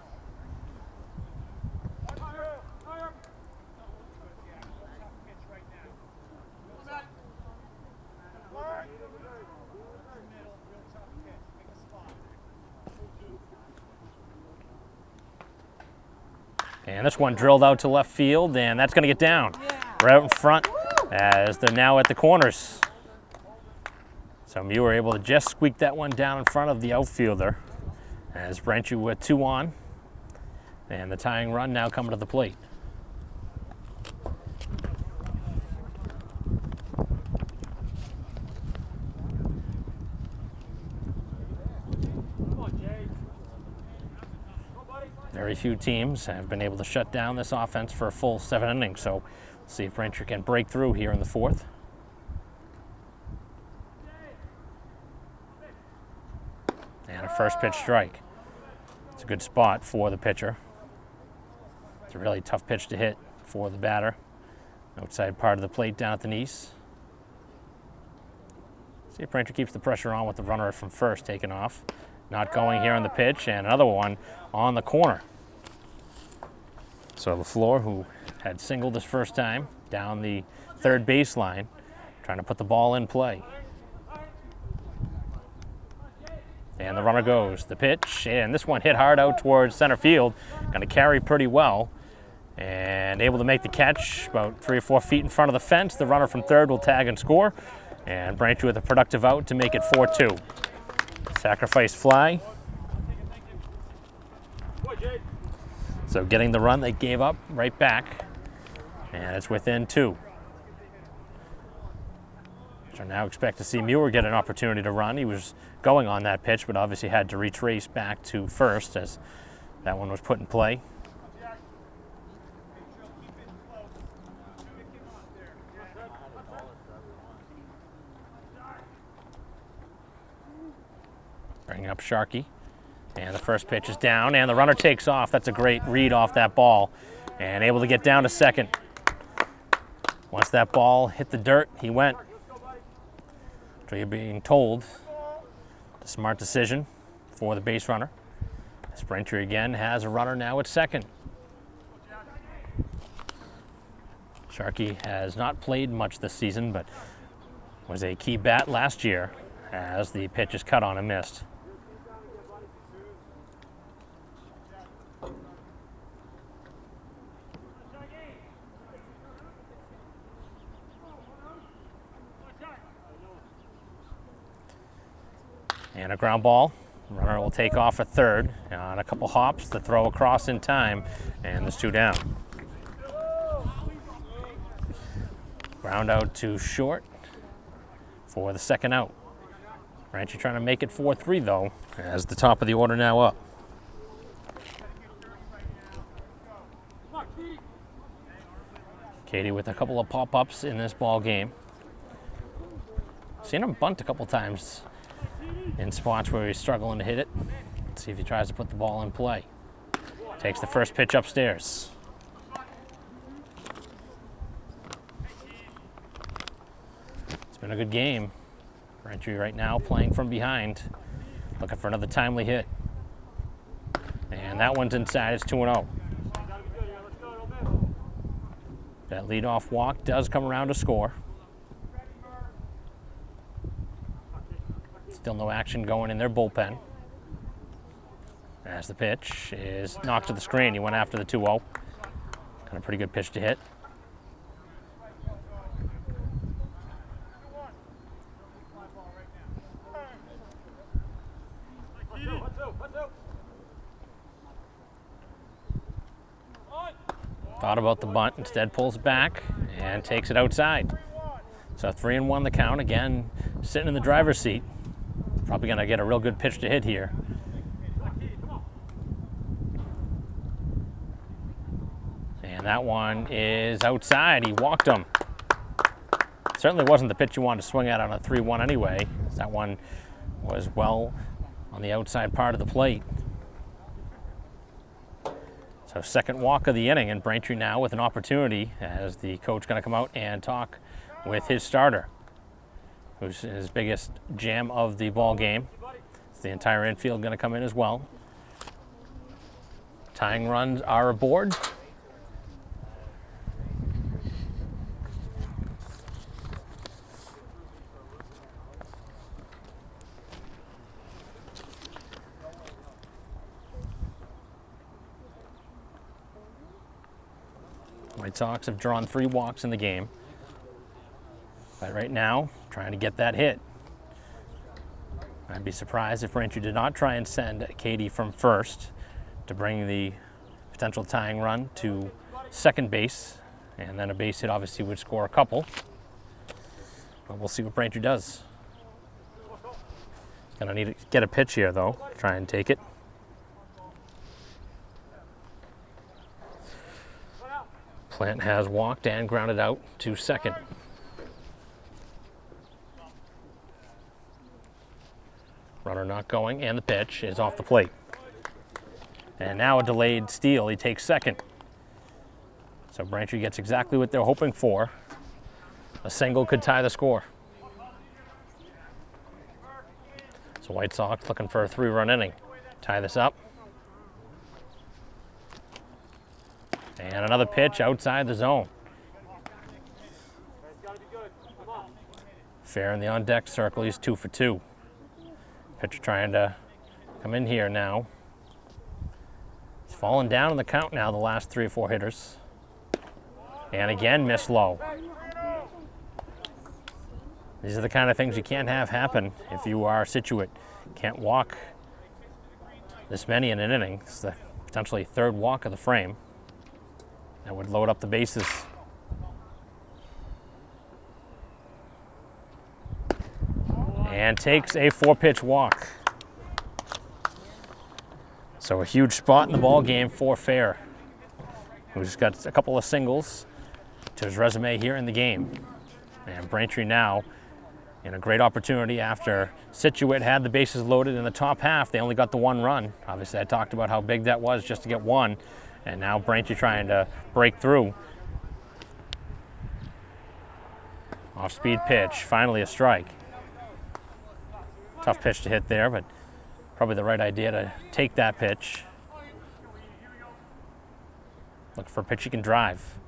[SPEAKER 1] And this one drilled out to left field, and that's going to get down right out in front as they're now at the corners. So you were able to just squeak that one down in front of the outfielder as Braintree with 2 on, and the tying run now coming to the plate. Very few teams have been able to shut down this offense for a full 7 innings, so we'll see if Braintree can break through here in the 4th. And a first pitch strike. It's a good spot for the pitcher. It's a really tough pitch to hit for the batter. Outside part of the plate down at the knees. See if Braintree keeps the pressure on with the runner from first taking off. Not going here on the pitch, and another one on the corner. So LaFleur, who had singled his first time down the third baseline, trying to put the ball in play. And the runner goes. The pitch, and this one hit hard out towards center field. Going to carry pretty well. And able to make the catch about 3 or 4 feet in front of the fence. The runner from third will tag and score. And Braintree with a productive out to make it 4-2. Sacrifice fly. So getting the run they gave up right back. And it's within 2. So now expect to see Muir get an opportunity to run. He was going on that pitch, but obviously had to retrace back to first as that one was put in play. Bring up Sharkey. And the first pitch is down, and the runner takes off. That's a great read off that ball. And able to get down to second. Once that ball hit the dirt, he went. So you're being told a smart decision for the base runner. Braintree again has a runner now at second. Sharkey has not played much this season, but was a key bat last year as the pitch is cut on and missed. And a ground ball. Runner will take off at third on a couple hops. The throw across in time, and there's 2 down. Ground out to short for the second out. Braintree trying to make it 4-3 though, as the top of the order now up. Katie with a couple of pop-ups in this ball game. Seen him bunt a couple times in spots where he's struggling to hit it. Let's see if he tries to put the ball in play. Takes the first pitch upstairs. It's been a good game. Braintree right now playing from behind, looking for another timely hit. And that one's inside. It's 2-0. That leadoff walk does come around to score. Still no action going in their bullpen. As the pitch is knocked to the screen. He went after the 2-0. Got a pretty good pitch to hit. Thought about the bunt, instead pulls back and takes it outside. So 3-1 the count. Again, sitting in the driver's seat. Probably going to get a real good pitch to hit here. And that one is outside. He walked him. Certainly wasn't the pitch you wanted to swing at on a 3-1 anyway. That one was well on the outside part of the plate. So second walk of the inning, and Braintree now with an opportunity as the coach going to come out and talk with his starter, who's his biggest jam of the ball game. The entire infield going to come in as well. Tying runs are aboard. White Sox have drawn 3 walks in the game. But right now, trying to get that hit. I'd be surprised if Braintree did not try and send Katie from first to bring the potential tying run to second base. And then a base hit obviously would score a couple. But we'll see what Braintree does. Gonna need to get a pitch here though, try and take it. Plant has walked and grounded out to second. Runner not going, and the pitch is off the plate. And now a delayed steal. He takes second. So Braintree gets exactly what they're hoping for. A single could tie the score. So White Sox looking for a 3-run inning. Tie this up. And another pitch outside the zone. Fair in the on-deck circle. He's 2 for 2. Pitcher trying to come in here now. He's fallen down in the count now, the last 3 or 4 hitters. And again, miss low. These are the kind of things you can't have happen if you are Scituate. Can't walk this many in an inning. It's the potentially 3rd walk of the frame. That would load up the bases. And takes a 4-pitch walk. So a huge spot in the ball game for Fair, who's got a couple of singles to his resume here in the game. And Braintree now in a great opportunity after Scituate had the bases loaded in the top half. They only got the 1 run. Obviously, I talked about how big that was just to get 1. And now Braintree trying to break through. Off-speed pitch, finally a strike. Tough pitch to hit there, but probably the right idea to take that pitch. Look for a pitch he can drive.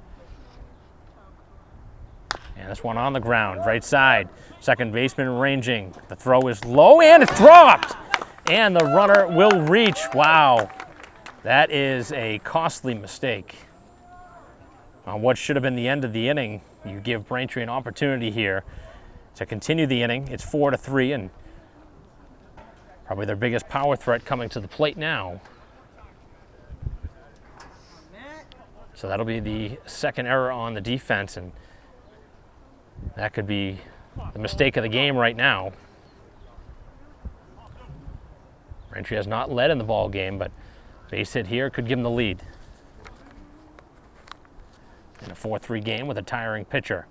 [SPEAKER 1] And this one on the ground, right side. Second baseman ranging. The throw is low and it's dropped. And the runner will reach. Wow. That is a costly mistake. On what should have been the end of the inning, you give Braintree an opportunity here to continue the inning. It's 4-3 and probably their biggest power threat coming to the plate now. So that'll be the second error on the defense, and that could be the mistake of the game right now. Braintree has not led in the ball game, but base hit here could give him the lead. in a 4-3 game with a tiring pitcher.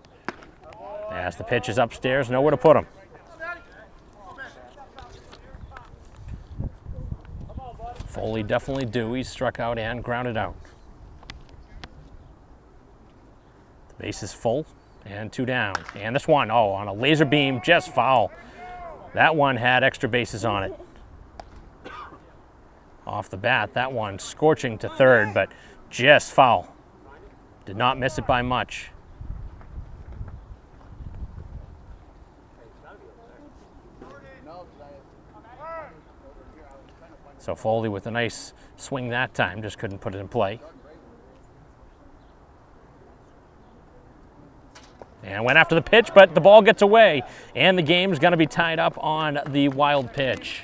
[SPEAKER 1] As the pitch is upstairs, nowhere to put him. Foley definitely due. He's struck out and grounded out. The base is full and 2 down. And this one, on a laser beam, just foul. That one had extra bases on it. Off the bat, that one scorching to third, but just foul. Did not miss it by much. So Foley with a nice swing that time, just couldn't put it in play. And went after the pitch, but the ball gets away, and the game's going to be tied up on the wild pitch.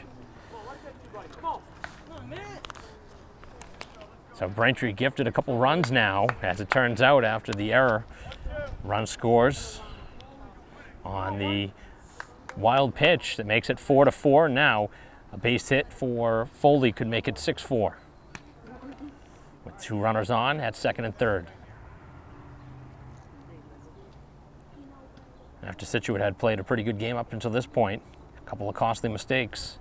[SPEAKER 1] So Braintree gifted a couple runs now, as it turns out, after the error. Run scores on the wild pitch that makes it 4-4. Now a base hit for Foley could make it 6-4. With 2 runners on at second and third. After Scituate had played a pretty good game up until this point, a couple of costly mistakes.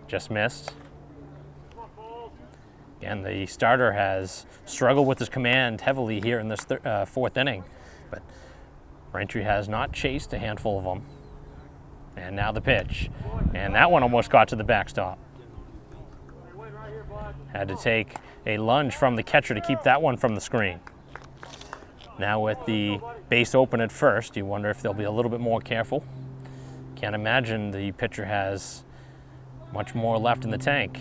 [SPEAKER 1] Just missed. And the starter has struggled with his command heavily here in this 4th inning. But Braintree has not chased a handful of them. And now the pitch. And that one almost got to the backstop. Had to take a lunge from the catcher to keep that one from the screen. Now with the base open at first, you wonder if they'll be a little bit more careful. Can't imagine the pitcher has much more left in the tank.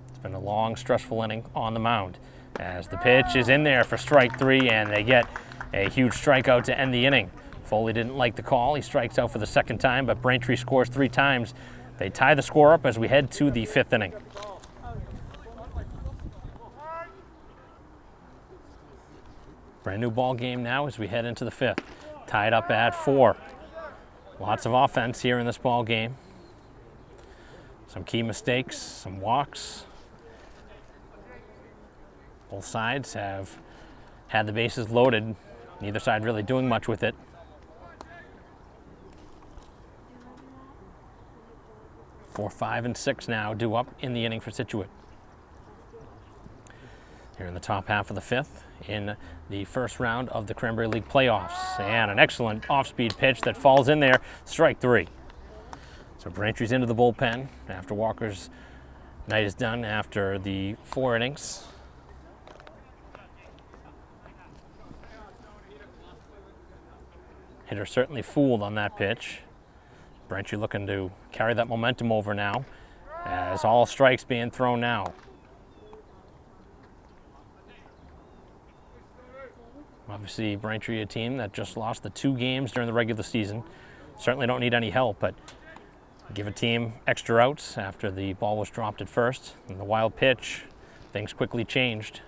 [SPEAKER 1] It's been a long, stressful inning on the mound. As the pitch is in there for strike 3, and they get a huge strikeout to end the inning. Foley didn't like the call. He strikes out for the 2nd time, but Braintree scores 3 times. They tie the score up as we head to the 5th inning. Brand new ball game now as we head into the 5th. Tied up at 4. Lots of offense here in this ball game. Some key mistakes, some walks. Both sides have had the bases loaded. Neither side really doing much with it. Four, 5, and 6 now due up in the inning for Scituate. Here in the top half of the 5th in the first round of the Cranberry League playoffs. And an excellent off-speed pitch that falls in there, strike 3. So Braintree's into the bullpen after Walker's night is done after the 4 innings. Hitter certainly fooled on that pitch. Braintree looking to carry that momentum over now as all strikes being thrown now. Obviously, Braintree, a team that just lost the 2 games during the regular season. Certainly don't need any help, but give a team extra outs after the ball was dropped at first. And the wild pitch, things quickly changed.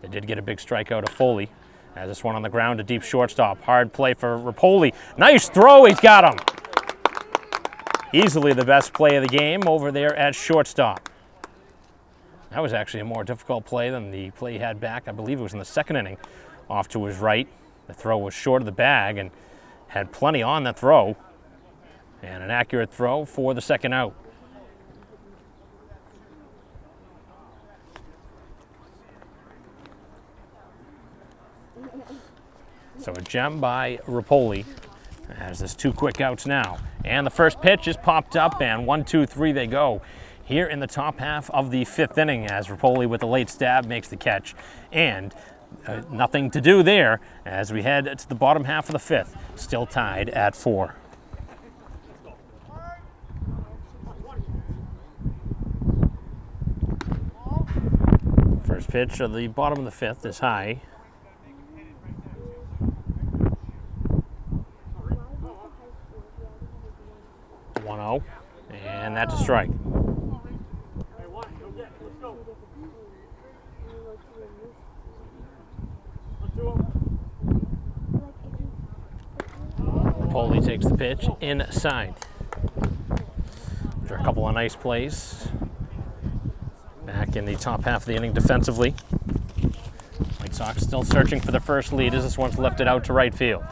[SPEAKER 1] They did get a big strikeout of Foley. As this one on the ground to deep shortstop. Hard play for Rapoli. Nice throw, he's got him. Easily the best play of the game over there at shortstop. That was actually a more difficult play than the play he had back. I believe it was in the 2nd inning. Off to his right. The throw was short of the bag and had plenty on that throw. And an accurate throw for the 2nd out. So a gem by Rapoli as there's 2 quick outs now. And the first pitch is popped up, and 1, 2, 3 they go. Here in the top half of the 5th inning as Rapoli with a late stab makes the catch. And nothing to do there as we head to the bottom half of the 5th. Still tied at 4. First pitch of the bottom of the 5th is high. 1-0, and that's a strike. Foley takes the pitch inside. After a couple of nice plays, Back in the top half of the inning defensively. White Sox still searching for the first lead as this one's lifted out to right field.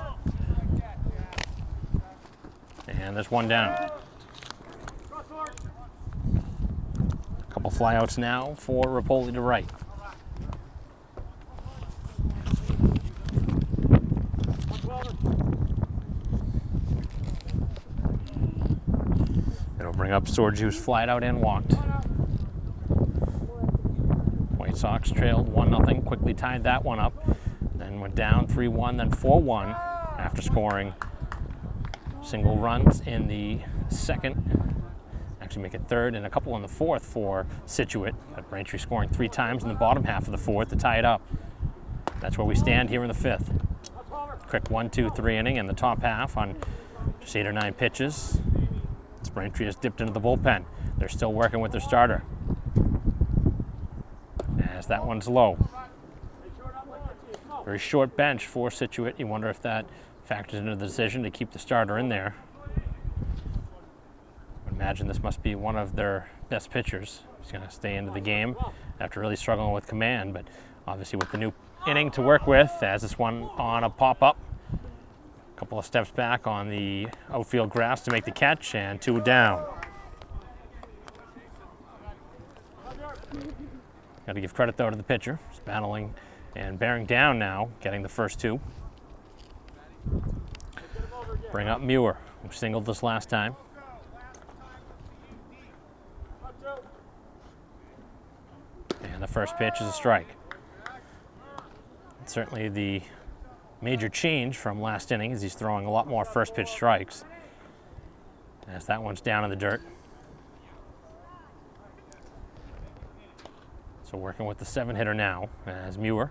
[SPEAKER 1] And there's one down. A couple flyouts now for Rapoli to right. It'll bring up Sorge, who's flied out and walked. White Sox trailed 1-0, quickly tied that one up, then went down 3-1, then 4-1 after scoring single runs in the second, actually make it third, and a couple in the fourth for Scituate. But Braintree scoring 3 times in the bottom half of the fourth to tie it up. That's where we stand here in the fifth. Quick 1-2-3 inning in the top half on just 8 or 9 pitches. As Braintree has dipped into the bullpen. They're still working with their starter. As that one's low. Very short bench for Scituate. You wonder if that factors into the decision to keep the starter in there. I would imagine this must be one of their best pitchers. He's going to stay into the game after really struggling with command, but obviously with the new inning to work with, as this one on a pop-up. A couple of steps back on the outfield grass to make the catch, and 2 down. Got to give credit, though, to the pitcher. He's battling and bearing down now, getting the first 2. Bring up Muir, who singled this last time. And the first pitch is a strike. Certainly the major change from last inning is he's throwing a lot more first pitch strikes. As that one's down in the dirt. So working with the 7-hitter now as Muir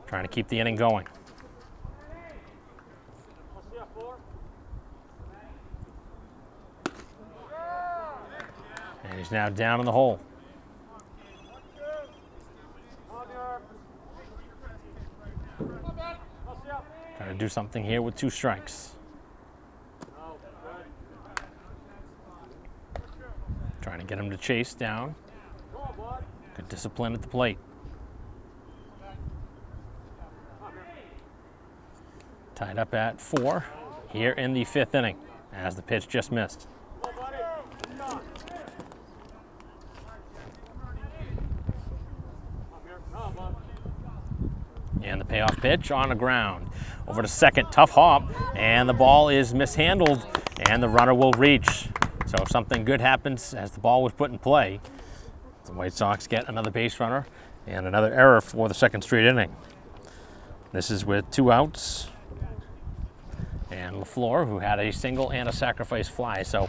[SPEAKER 1] trying to keep the inning going. And he's now down in the hole. Trying to do something here with 2 strikes. Trying to get him to chase down. Good discipline at the plate. Tied up at 4 here in the 5th inning as the pitch just missed. And the payoff pitch on the ground. Over to second, tough hop, and the ball is mishandled, and the runner will reach. So if something good happens as the ball was put in play, the White Sox get another base runner and another error for the second straight inning. This is with 2 outs. And LaFleur, who had a single and a sacrifice fly, so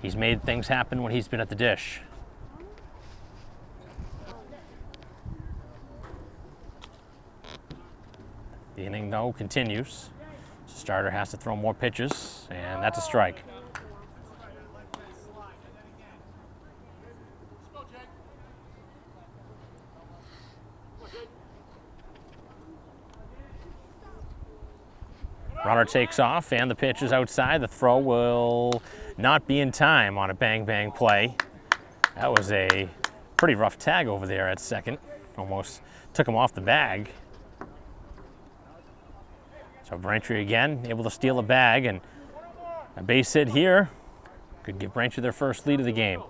[SPEAKER 1] he's made things happen when he's been at the dish. The inning, though, continues. The starter has to throw more pitches, and that's a strike. Runner takes off, and the pitch is outside. The throw will not be in time on a bang-bang play. That was a pretty rough tag over there at second. Almost took him off the bag. So Braintree again able to steal a bag, and a base hit here could give Braintree their first lead of the game.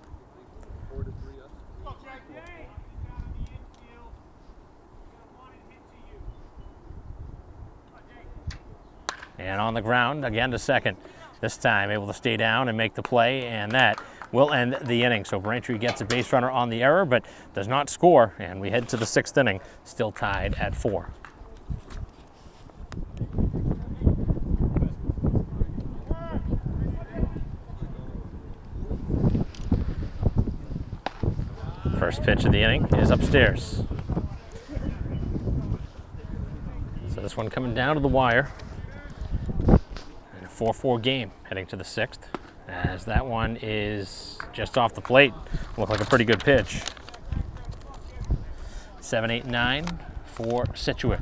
[SPEAKER 1] And on the ground, again to second. This time able to stay down and make the play, and that will end the inning. So Braintree gets a base runner on the error, but does not score, and we head to the 6th inning, still tied at 4. First pitch of the inning is upstairs. So this one coming down to the wire. And a 4-4 game heading to the 6th, as that one is just off the plate. Looked like a pretty good pitch. 7-8-9 for Scituate.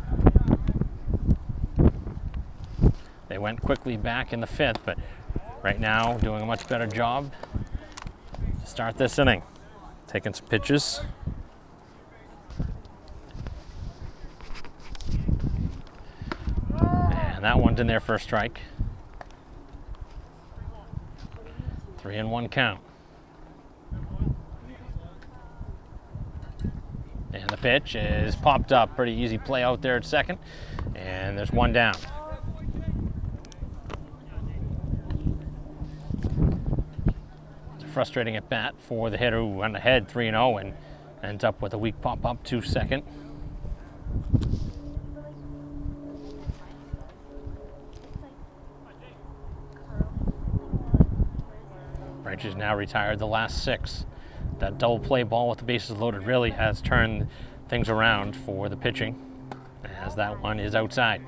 [SPEAKER 1] They went quickly back in the 5th, but right now doing a much better job to start this inning. Taking some pitches. And that one's in there for a strike. 3-1 count. And the pitch is popped up. Pretty easy play out there at second. And there's one down. It's a frustrating at bat for the hitter who went ahead 3-0 and ends up with a weak pop up to second. Branch has now retired the last 6. That double play ball with the bases loaded really has turned things around for the pitching, as that one is outside.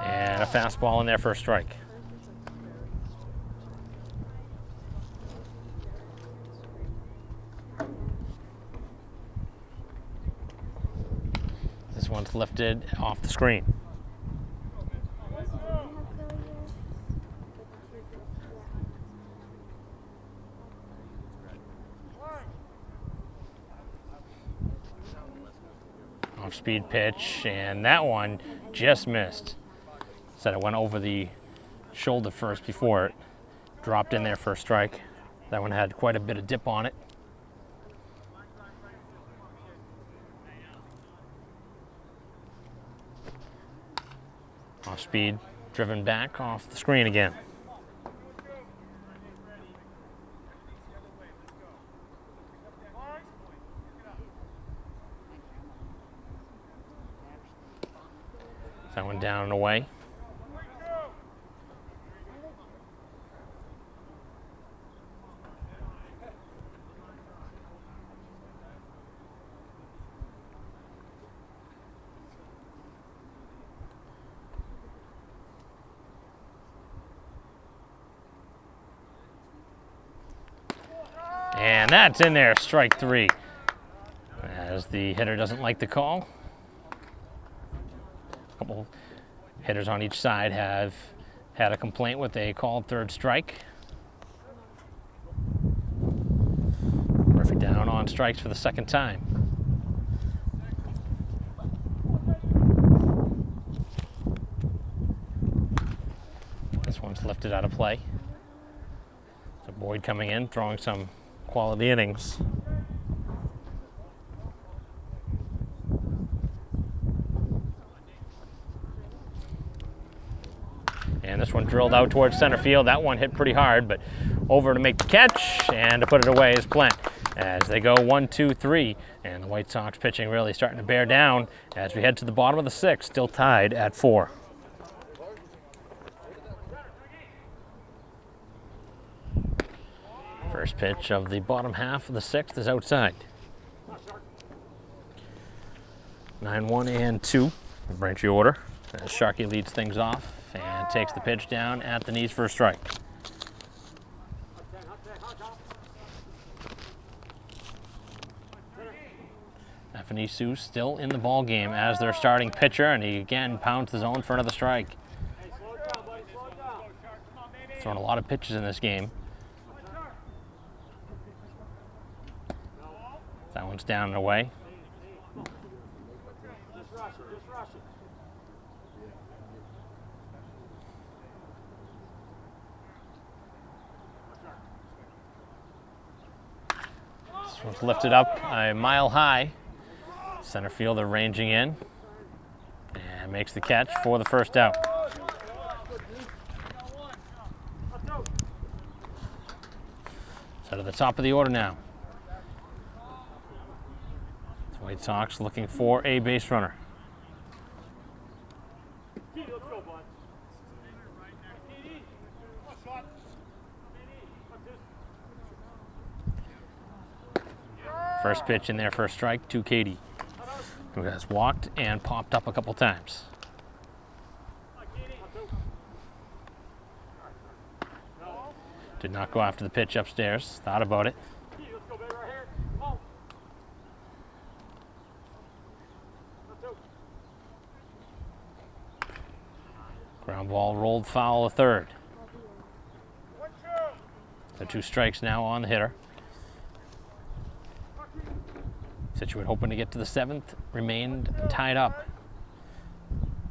[SPEAKER 1] And a fastball in there for a strike. This one's lifted off the screen. Off-speed pitch, and that one just missed. Said it went over the shoulder first before it dropped in there for a strike. That one had quite a bit of dip on it. Off speed, driven back off the screen again. That one down and away. And that's in there, strike 3. As the hitter doesn't like the call. A couple hitters on each side have had a complaint with a called third strike. Murphy down on strikes for the second time. This one's lifted out of play. So Boyd coming in, throwing some quality innings. And this one drilled out towards center field. That one hit pretty hard, but over to make the catch and to put it away is Plent. As they go 1-2-3, and the White Sox pitching really starting to bear down as we head to the bottom of the 6th, still tied at 4. First pitch of the bottom half of the 6th is outside. 9-1-2, Branchy order. As Sharkey leads things off and takes the pitch down at the knees for a strike. Afanisu still in the ball game as their starting pitcher, and he again pounds the zone for another strike. Throwing a lot of pitches in this game. That one's down and away. This one's lifted up a mile high. Center fielder ranging in and makes the catch for the first out. So to the top of the order now. The White Sox looking for a base runner. First pitch in there for a strike to Katie, who has walked and popped up a couple times. Did not go after the pitch upstairs, thought about it. Ground ball rolled foul of third. So 2 strikes now on the hitter. Scituate hoping to get to the 7th, remained tied up.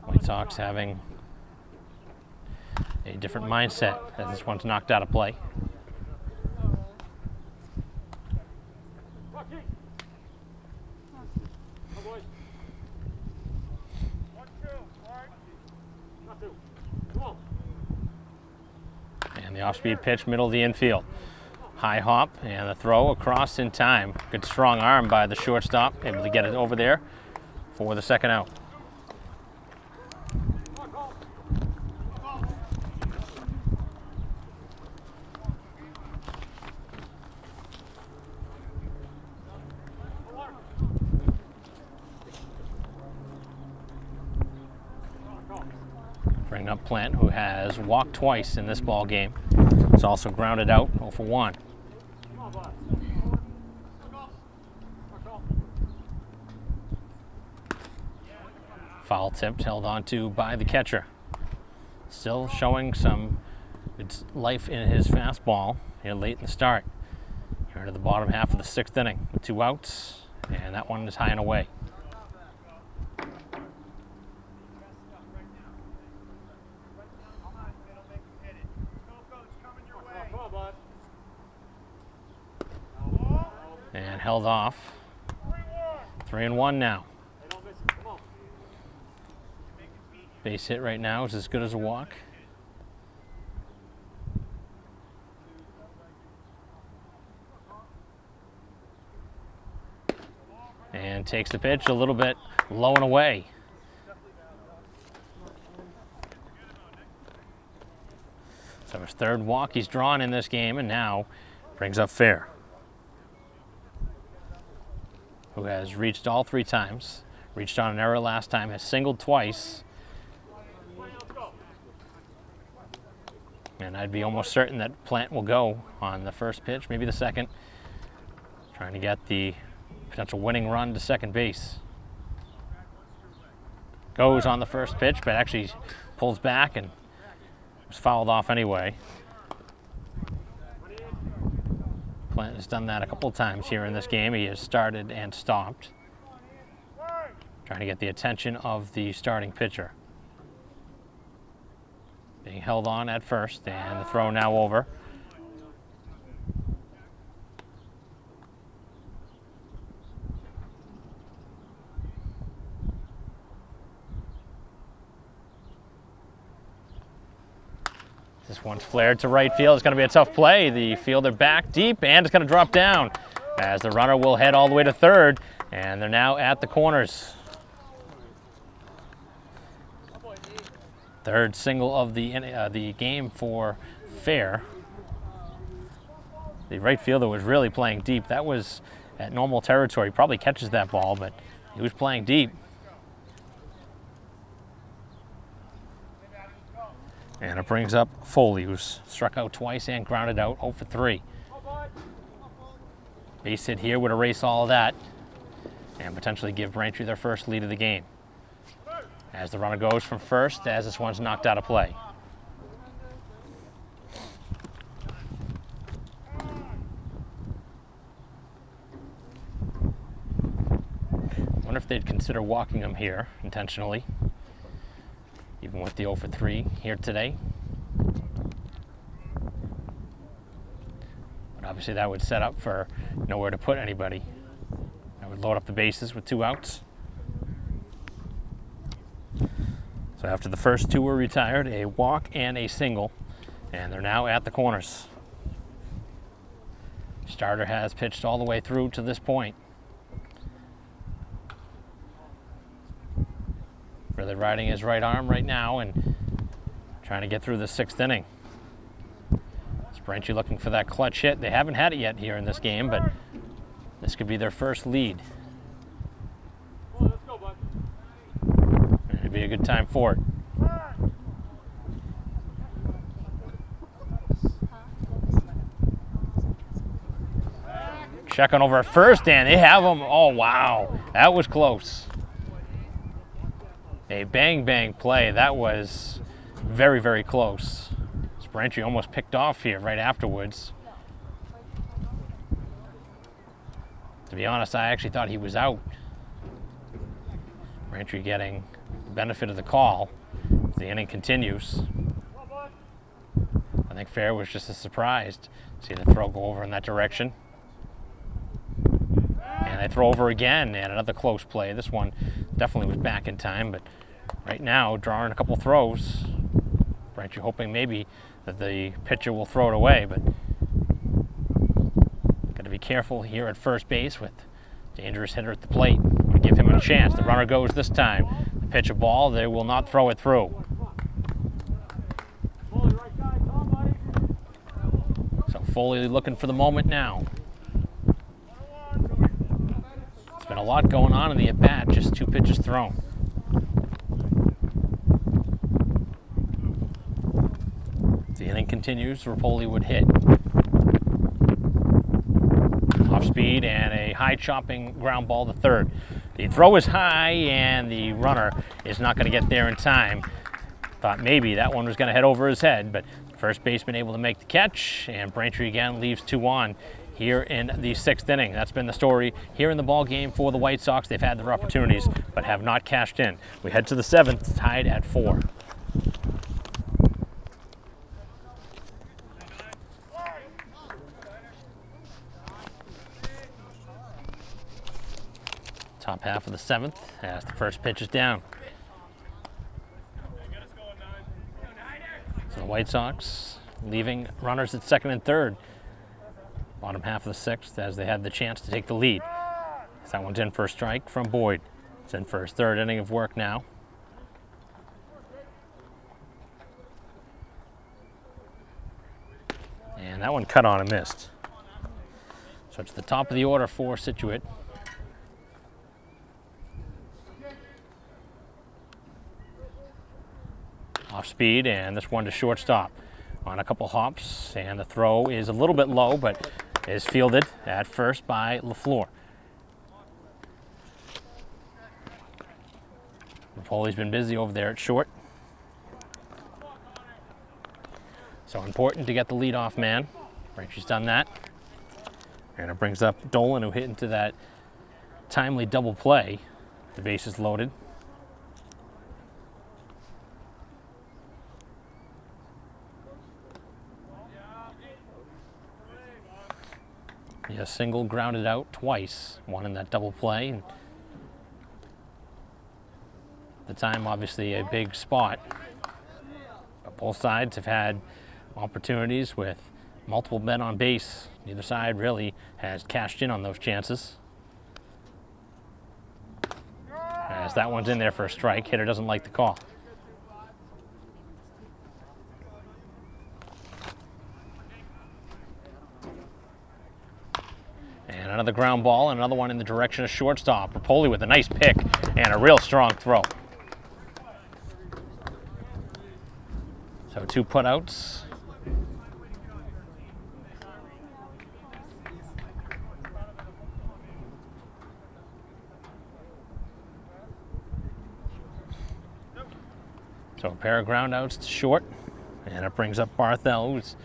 [SPEAKER 1] White Sox having a different mindset as this one's knocked out of play. And the off-speed pitch, middle of the infield. High hop and the throw across in time. Good strong arm by the shortstop, able to get it over there for the second out. Bring up Plant, who has walked twice in this ball game. He's also grounded out 0 for 1. Foul tipped, held on to by the catcher. Still showing some good life in his fastball here late in the start. Here into the bottom half of the 6th inning with 2 outs, and that one is high and away. And held off. 3-1 now. Base hit right now is as good as a walk. And takes the pitch a little bit low and away. So his 3rd walk he's drawn in this game, and now brings up Fair, who has reached all 3 times. Reached on an error last time, has singled twice. And I'd be almost certain that Plant will go on the first pitch, maybe the second, trying to get the potential winning run to second base. Goes on the first pitch, but actually pulls back and was fouled off anyway. Plant has done that a couple of times here in this game. He has started and stopped, trying to get the attention of the starting pitcher. Being held on at first, and the throw now over. This one's flared to right field. It's going to be a tough play. The fielder back deep, and it's going to drop down as the runner will head all the way to third, and they're now at the corners. 3rd single of the game for Fair. The right fielder was really playing deep. That was at normal territory. Probably catches that ball, but he was playing deep. And it brings up Foley, who's struck out twice and grounded out 0 for 3. Base hit here would erase all of that and potentially give Braintree their first lead of the game. As the runner goes from first, as this one's knocked out of play. Wonder if they'd consider walking him here intentionally, even with the 0 for 3 here today. But obviously that would set up for nowhere to put anybody. That would load up the bases with 2 outs. So after the first 2 were retired, a walk and a single, and they're now at the corners. Starter has pitched all the way through to this point. Really riding his right arm right now and trying to get through the 6th inning. Braintree looking for that clutch hit. They haven't had it yet here in this game, but this could be their first lead. It'd be a good time for it. Checking over at first, and they have him. Oh, wow. That was close. A bang-bang play. That was very, very close. Braintree almost picked off here right afterwards. To be honest, I actually thought he was out. Braintree getting the benefit of the call as the inning continues. I think Fair was just as surprised to see the throw go over in that direction. And they throw over again, and another close play. This one definitely was back in time, but right now drawing a couple throws. Braintree hoping maybe that the pitcher will throw it away, but got to be careful here at first base with dangerous hitter at the plate. Want to give him a chance. The runner goes this time. The pitch a ball, they will not throw it through. So Foley looking for the moment now. There's been a lot going on in the at-bat, just 2 pitches thrown. The inning continues. Rapoli would hit. Off speed and a high chopping ground ball to third. The throw is high and the runner is not going to get there in time. Thought maybe that one was going to head over his head, but first baseman able to make the catch, and Braintree again leaves 2 on here in the 6th inning. That's been the story here in the ball game for the White Sox. They've had their opportunities but have not cashed in. We head to the 7th, tied at 4. Top half of the 7th as the first pitch is down. So the White Sox leaving runners at 2nd and 3rd. Bottom half of the 6th as they had the chance to take the lead. So that one's in for a strike from Boyd. It's in for his 3rd inning of work now. And that one cut on and missed. So it's the top of the order for Scituate. Off speed, and this one to shortstop on a couple hops, and the throw is a little bit low, but is fielded at first by LaFleur. Napoli's been busy over there at short. So important to get the leadoff man. Braintree's done that. And it brings up Dolan, who hit into that timely double play. The base is loaded. He has single grounded out twice, one in that double play. And the time, obviously, a big spot. But both sides have had opportunities with multiple men on base. Neither side really has cashed in on those chances. As that one's in there for a strike, hitter doesn't like the call. And another ground ball, and another one in the direction of shortstop. Rapoli with a nice pick and a real strong throw. So 2 putouts. So a pair of groundouts to short, and it brings up Barthel, who's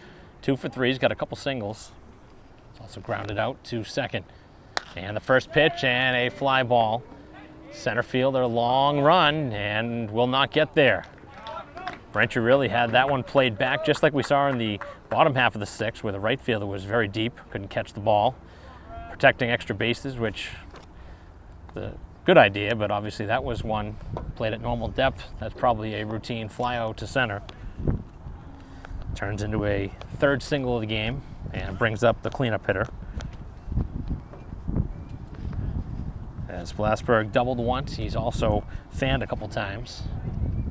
[SPEAKER 1] 2 for 3. He's got a couple singles. He's also grounded out to second. And the first pitch and a fly ball. Center fielder, long run, and will not get there. Braintree really had that one played back just like we saw in the bottom half of the 6th, where the right fielder was very deep, couldn't catch the ball. Protecting extra bases, which the good idea, but obviously that was one played at normal depth. That's probably a routine fly out to center. Turns into a 3rd single of the game and brings up the cleanup hitter. As Blasberg doubled once, he's also fanned a couple times.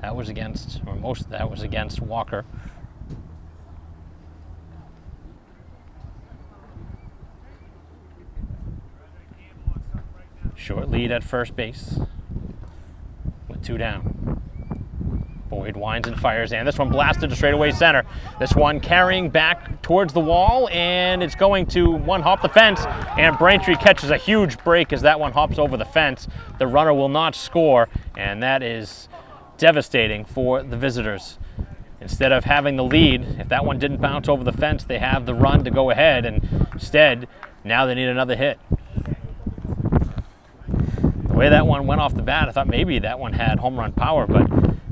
[SPEAKER 1] That was against, or most of that was against Walker. Short lead at first base with 2 down. Boyd winds and fires, and this one blasted to straightaway center. This one carrying back towards the wall, and it's going to one hop the fence, and Braintree catches a huge break as that one hops over the fence. The runner will not score, and that is devastating for the visitors. instead of having the lead, if that one didn't bounce over the fence, they have the run to go ahead, and instead, now they need another hit. The way that one went off the bat, I thought maybe that one had home run power, but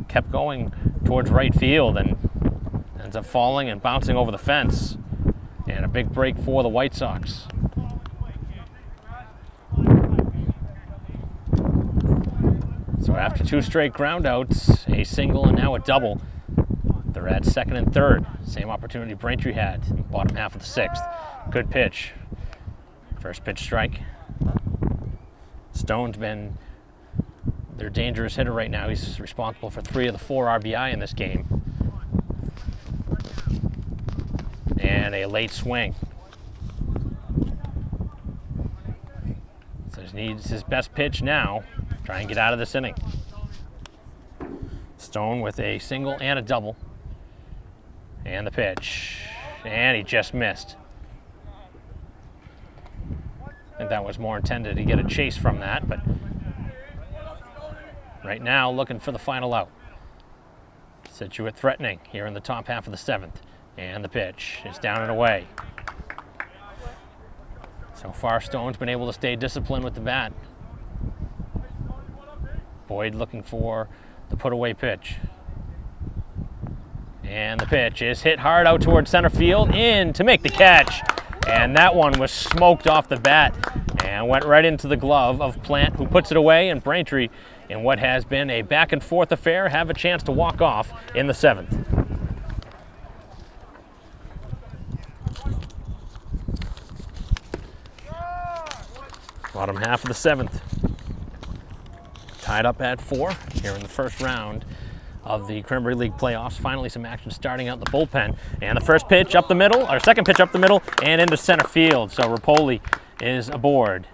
[SPEAKER 1] kept going towards right field and ends up falling and bouncing over the fence. And a big break for the White Sox. So after 2 straight groundouts, a single and now a double, they're at second and third. Same opportunity Braintree had in the bottom half of the 6th. Good pitch. First pitch strike. Stone's been their dangerous hitter right now. He's responsible for 3 of the 4 RBI in this game. And a late swing. So he needs his best pitch now. Try and get out of this inning. Stone with a single and a double. And the pitch. And he just missed. I think that was more intended to get a chase from that, but right now looking for the final out. Scituate threatening here in the top half of the 7th. And the pitch is down and away. So far, Stone's been able to stay disciplined with the bat. Boyd looking for the put-away pitch. And the pitch is hit hard out towards center field, in to make the catch. And that one was smoked off the bat and went right into the glove of Plant, who puts it away, and Braintree, in what has been a back-and-forth affair, have a chance to walk off in the 7th. Bottom half of the 7th. Tied up at 4 here in the first round of the Cranberry League playoffs. Finally some action starting out in the bullpen. And the first pitch up the middle, or second pitch up the middle, and into center field. So Rapoli is aboard.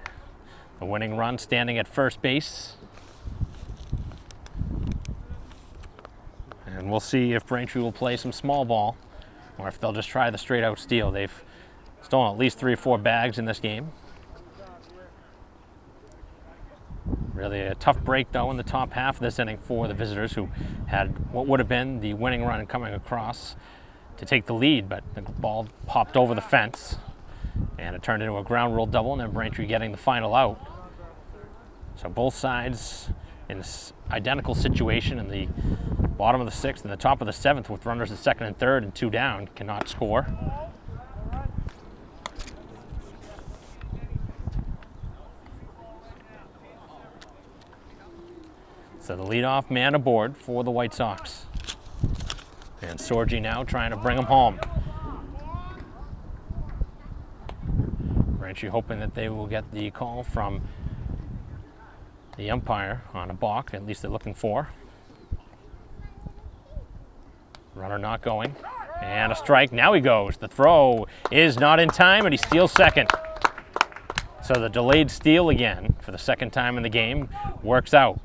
[SPEAKER 1] The winning run standing at first base. And we'll see if Braintree will play some small ball or if they'll just try the straight out steal. They've stolen at least 3 or 4 bags in this game. Really a tough break, though, in the top half of this inning for the visitors, who had what would have been the winning run coming across to take the lead, but the ball popped over the fence, and it turned into a ground rule double, and then Braintree getting the final out. So both sides in this identical situation in the bottom of the 6th and the top of the 7th, with runners at second and third and 2 down, cannot score. So the leadoff man aboard for the White Sox. And Sorgi now trying to bring him home. Braintree hoping that they will get the call from the umpire on a balk, at least they're looking for. Runner not going. And a strike. Now he goes. The throw is not in time, and he steals second. So the delayed steal again for the second time in the game works out.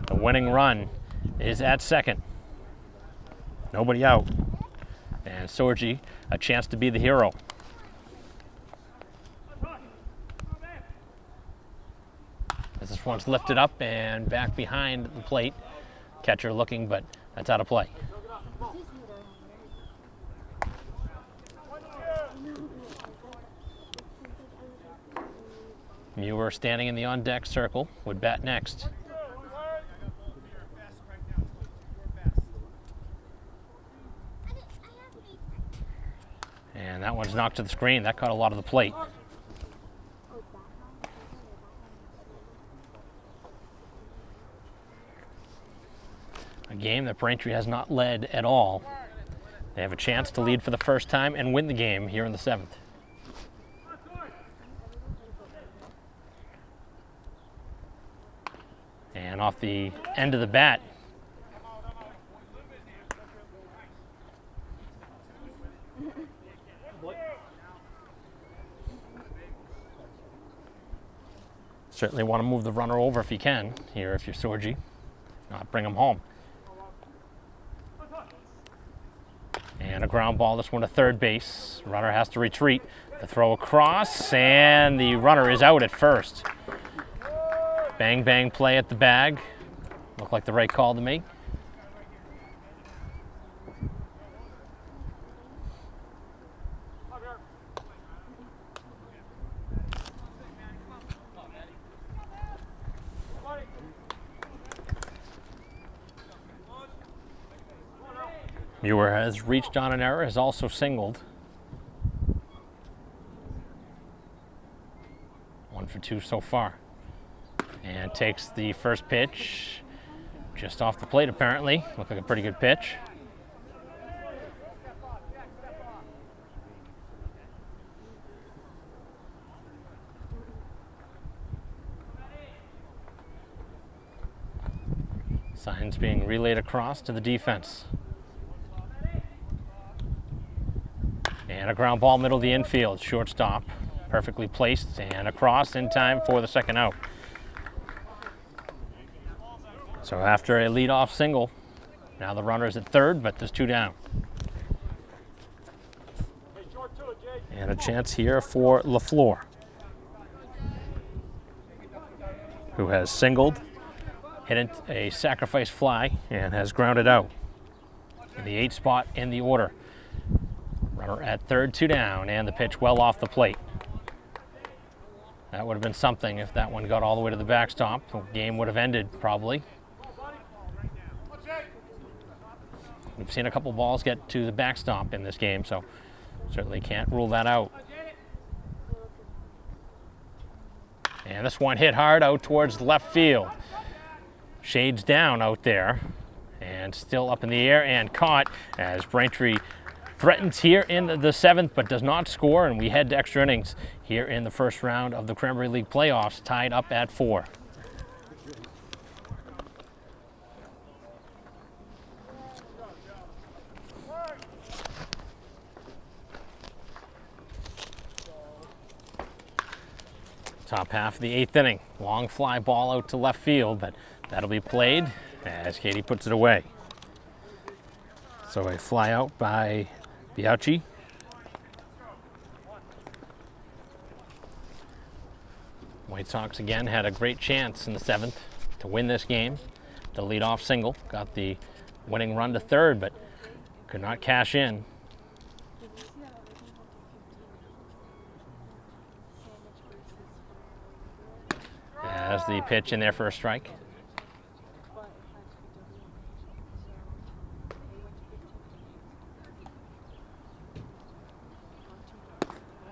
[SPEAKER 1] The winning run is at second. Nobody out. And Sorgi, a chance to be the hero. As this one's lifted up and back behind the plate. Catcher looking, but that's out of play. Muir standing in the on-deck circle would bat next. And that one's knocked to the screen. That caught a lot of the plate. A game that Braintree has not led at all. They have a chance to lead for the first time and win the game here in the 7th. And off the end of the bat, certainly want to move the runner over if you can here, if you're Sorgi. If not, bring him home. And a ground ball, this one to third base. Runner has to retreat. The throw across, and the runner is out at first. Bang, bang play at the bag. Looked like the right call to me. Muir has reached on an error, has also singled. 1 for 2 so far. And takes the first pitch just off the plate apparently. Looked like a pretty good pitch. Signs being relayed across to the defense. And a ground ball middle of the infield, shortstop. Perfectly placed and across in time for the second out. So after a leadoff single, now the runner's at third, but there's 2 down. And a chance here for LaFleur, who has singled, hit a sacrifice fly, and has grounded out in the 8th spot in the order. Runner at third, 2 down, and the pitch well off the plate. That would have been something if that one got all the way to the backstop. The game would have ended probably. We've seen a couple balls get to the backstop in this game, so certainly can't rule that out. And this one hit hard out towards left field. Shades down out there, and still up in the air and caught as Braintree threatens here in the 7th, but does not score, and we head to extra innings here in the first round of the Cranberry League playoffs, tied up at 4. Top half of the 8th inning. Long fly ball out to left field, but that'll be played as Katie puts it away. So a fly out by Biauchi. White Sox again had a great chance in the 7th to win this game. The leadoff single got the winning run to third, but could not cash in. As the pitch in there for a strike.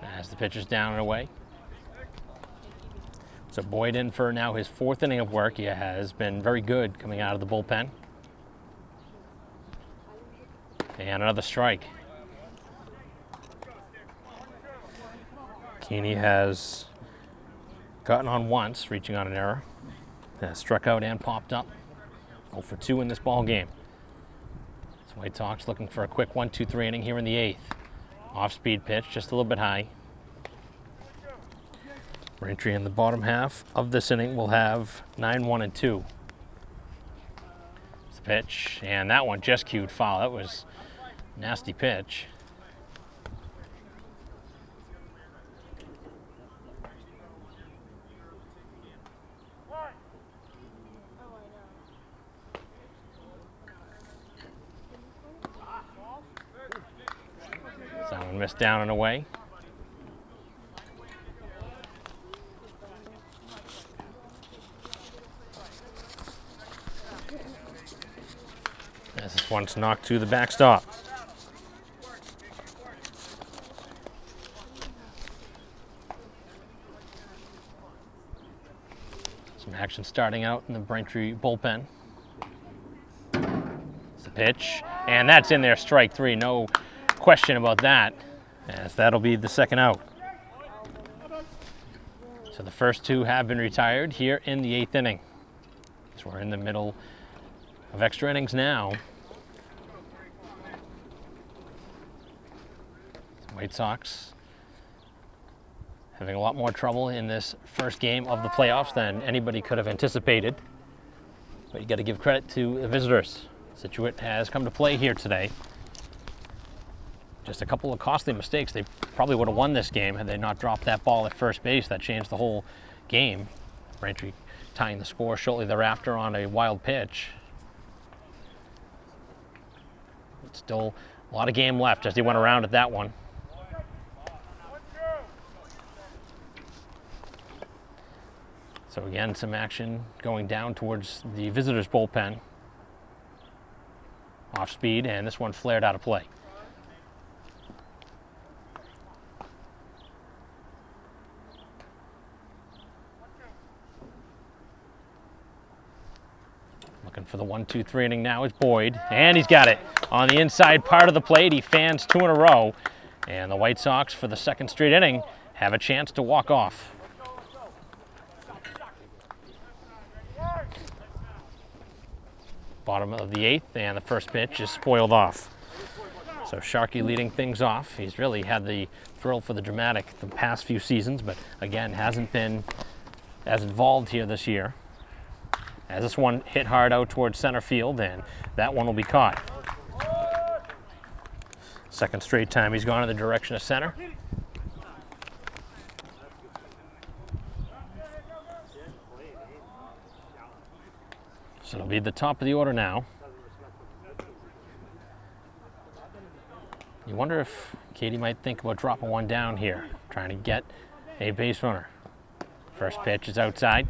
[SPEAKER 1] As the pitch is down and away. So Boyd in for now his 4th inning of work. He has been very good coming out of the bullpen. And another strike. Keeney has gotten on once, reaching on an error. Has struck out and popped up. 0 for 2 in this ball game. So White Sox looking for a quick 1-2-3 inning here in the 8th. Off-speed pitch, just a little bit high. Braintree in the bottom half of this inning will have 9-1-2. It's the pitch, and that one just cued foul. That was a nasty pitch. That one missed down and away. As this one's knocked to the backstop. Some action starting out in the Braintree bullpen. It's the pitch, and that's in there, strike 3. No question about that, as that'll be the second out. So the first 2 have been retired here in the 8th inning. So we're in the middle of extra innings now. White Sox having a lot more trouble in this first game of the playoffs than anybody could have anticipated. But you got to give credit to the visitors. Scituate has come to play here today. Just a couple of costly mistakes. They probably would have won this game had they not dropped that ball at first base. That changed the whole game. Braintree tying the score shortly thereafter on a wild pitch. But still a lot of game left as he went around at that one. So again, some action going down towards the visitors' bullpen. Off speed, and this one flared out of play. Looking for the 1-2-3 inning now is Boyd, and he's got it on the inside part of the plate. He fans 2 in a row, and the White Sox, for the second straight inning, have a chance to walk off. Bottom of the 8th, and the first pitch is spoiled off. So Sharkey leading things off. He's really had the thrill for the dramatic the past few seasons, but again, hasn't been as involved here this year. As this one hit hard out towards center field, and that one will be caught. Second straight time he's gone in the direction of center. So it'll be the top of the order now. You wonder if Katie might think about dropping one down here, trying to get a base runner. First pitch is outside.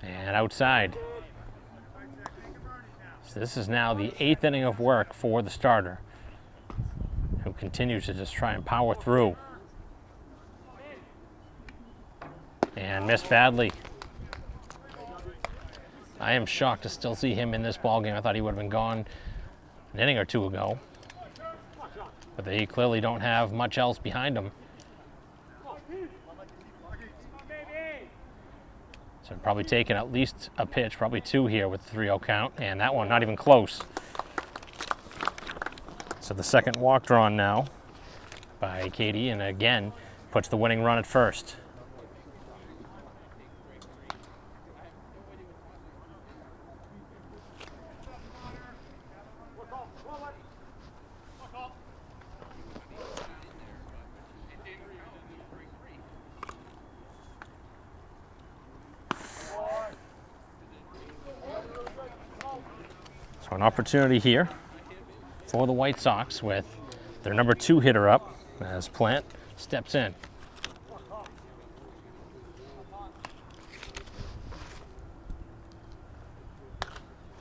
[SPEAKER 1] And outside. So this is now the 8th inning of work for the starter, who continues to just try and power through. And missed badly. I am shocked to still see him in this ballgame. I thought he would have been gone an inning or two ago. But they clearly don't have much else behind him. So probably taking at least a pitch, probably 2 here with the 3-0 count. And that one not even close. So the second walk drawn now by Katie, and again puts the winning run at first. So an opportunity here for the White Sox with their number 2 hitter up as Plant steps in.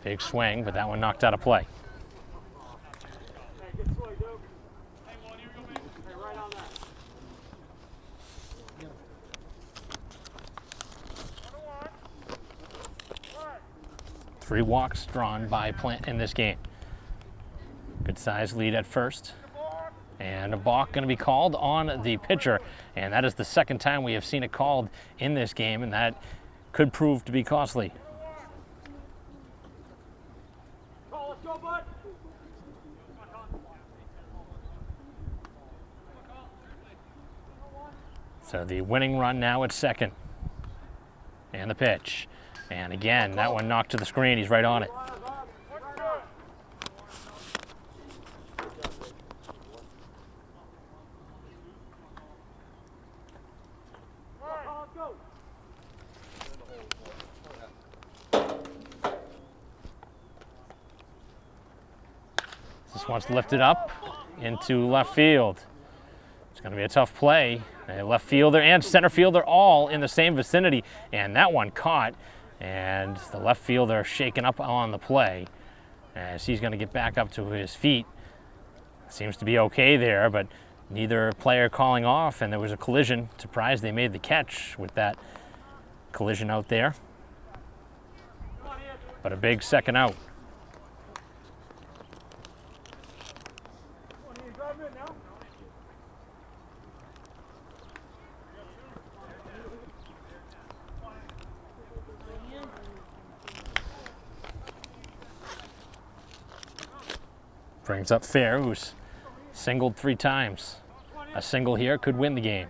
[SPEAKER 1] Big swing, but that one knocked out of play. Three walks drawn by Plant in this game. Good size lead at first. And a balk going to be called on the pitcher. And that is the second time we have seen it called in this game, and that could prove to be costly. So the winning run now at second. And the pitch. And again, that one knocked to the screen. He's right on it. This one's lifted up into left field. It's going to be a tough play. A left fielder and center fielder all in the same vicinity, and that one caught, and the left fielder shaken up on the play as he's going to get back up to his feet. Seems to be okay there, but neither player calling off, and there was a collision. Surprised they made the catch with that collision out there, but a big second out. Brings up Fair, who's singled 3 times. A single here could win the game.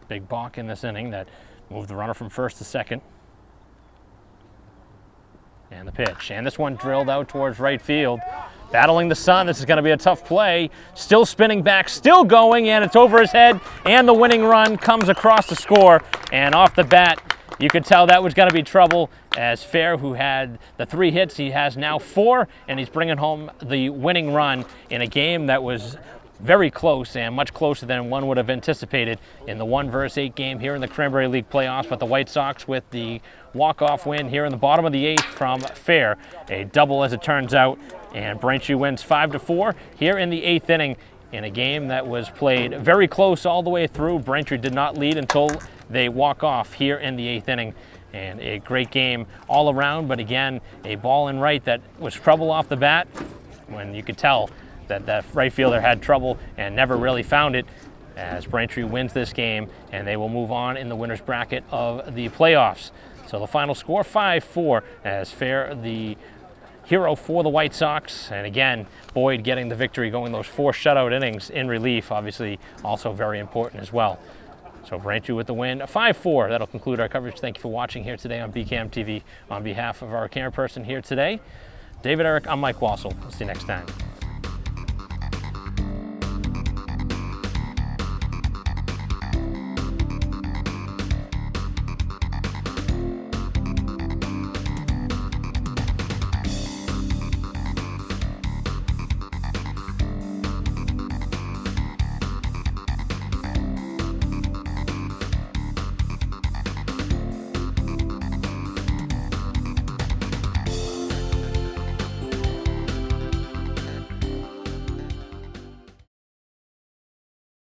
[SPEAKER 1] Big balk in this inning that moved the runner from first to second. pitch. And this one drilled out towards right field. Battling the sun, this is going to be a tough play. Still spinning back, still going, and it's over his head. And the winning run comes across the score. And off the bat, you could tell that was going to be trouble, as Fair, who had the 3 hits, he has now 4, and he's bringing home the winning run in a game that was very close and much closer than one would have anticipated in the 1-8 game here in the Cranberry League playoffs. But the White Sox with the walk-off win here in the bottom of the 8th from Fair, a double as it turns out, and Braintree wins 5-4 here in the 8th inning in a game that was played very close all the way through. Braintree did not lead until they walk off here in the 8th inning. And a great game all around, but again, a ball in right that was trouble off the bat when you could tell that that right fielder had trouble and never really found it, as Braintree wins this game and they will move on in the winner's bracket of the playoffs. So the final score 5-4 as Fair, the hero for the White Sox, and again, Boyd getting the victory, going those 4 shutout innings in relief, obviously also very important as well. So Braintree with the win, 5-4. That'll conclude our coverage. Thank you for watching here today on BCAM TV. On behalf of our camera person here today, David Eric, I'm Mike Wassel. We'll see you next time.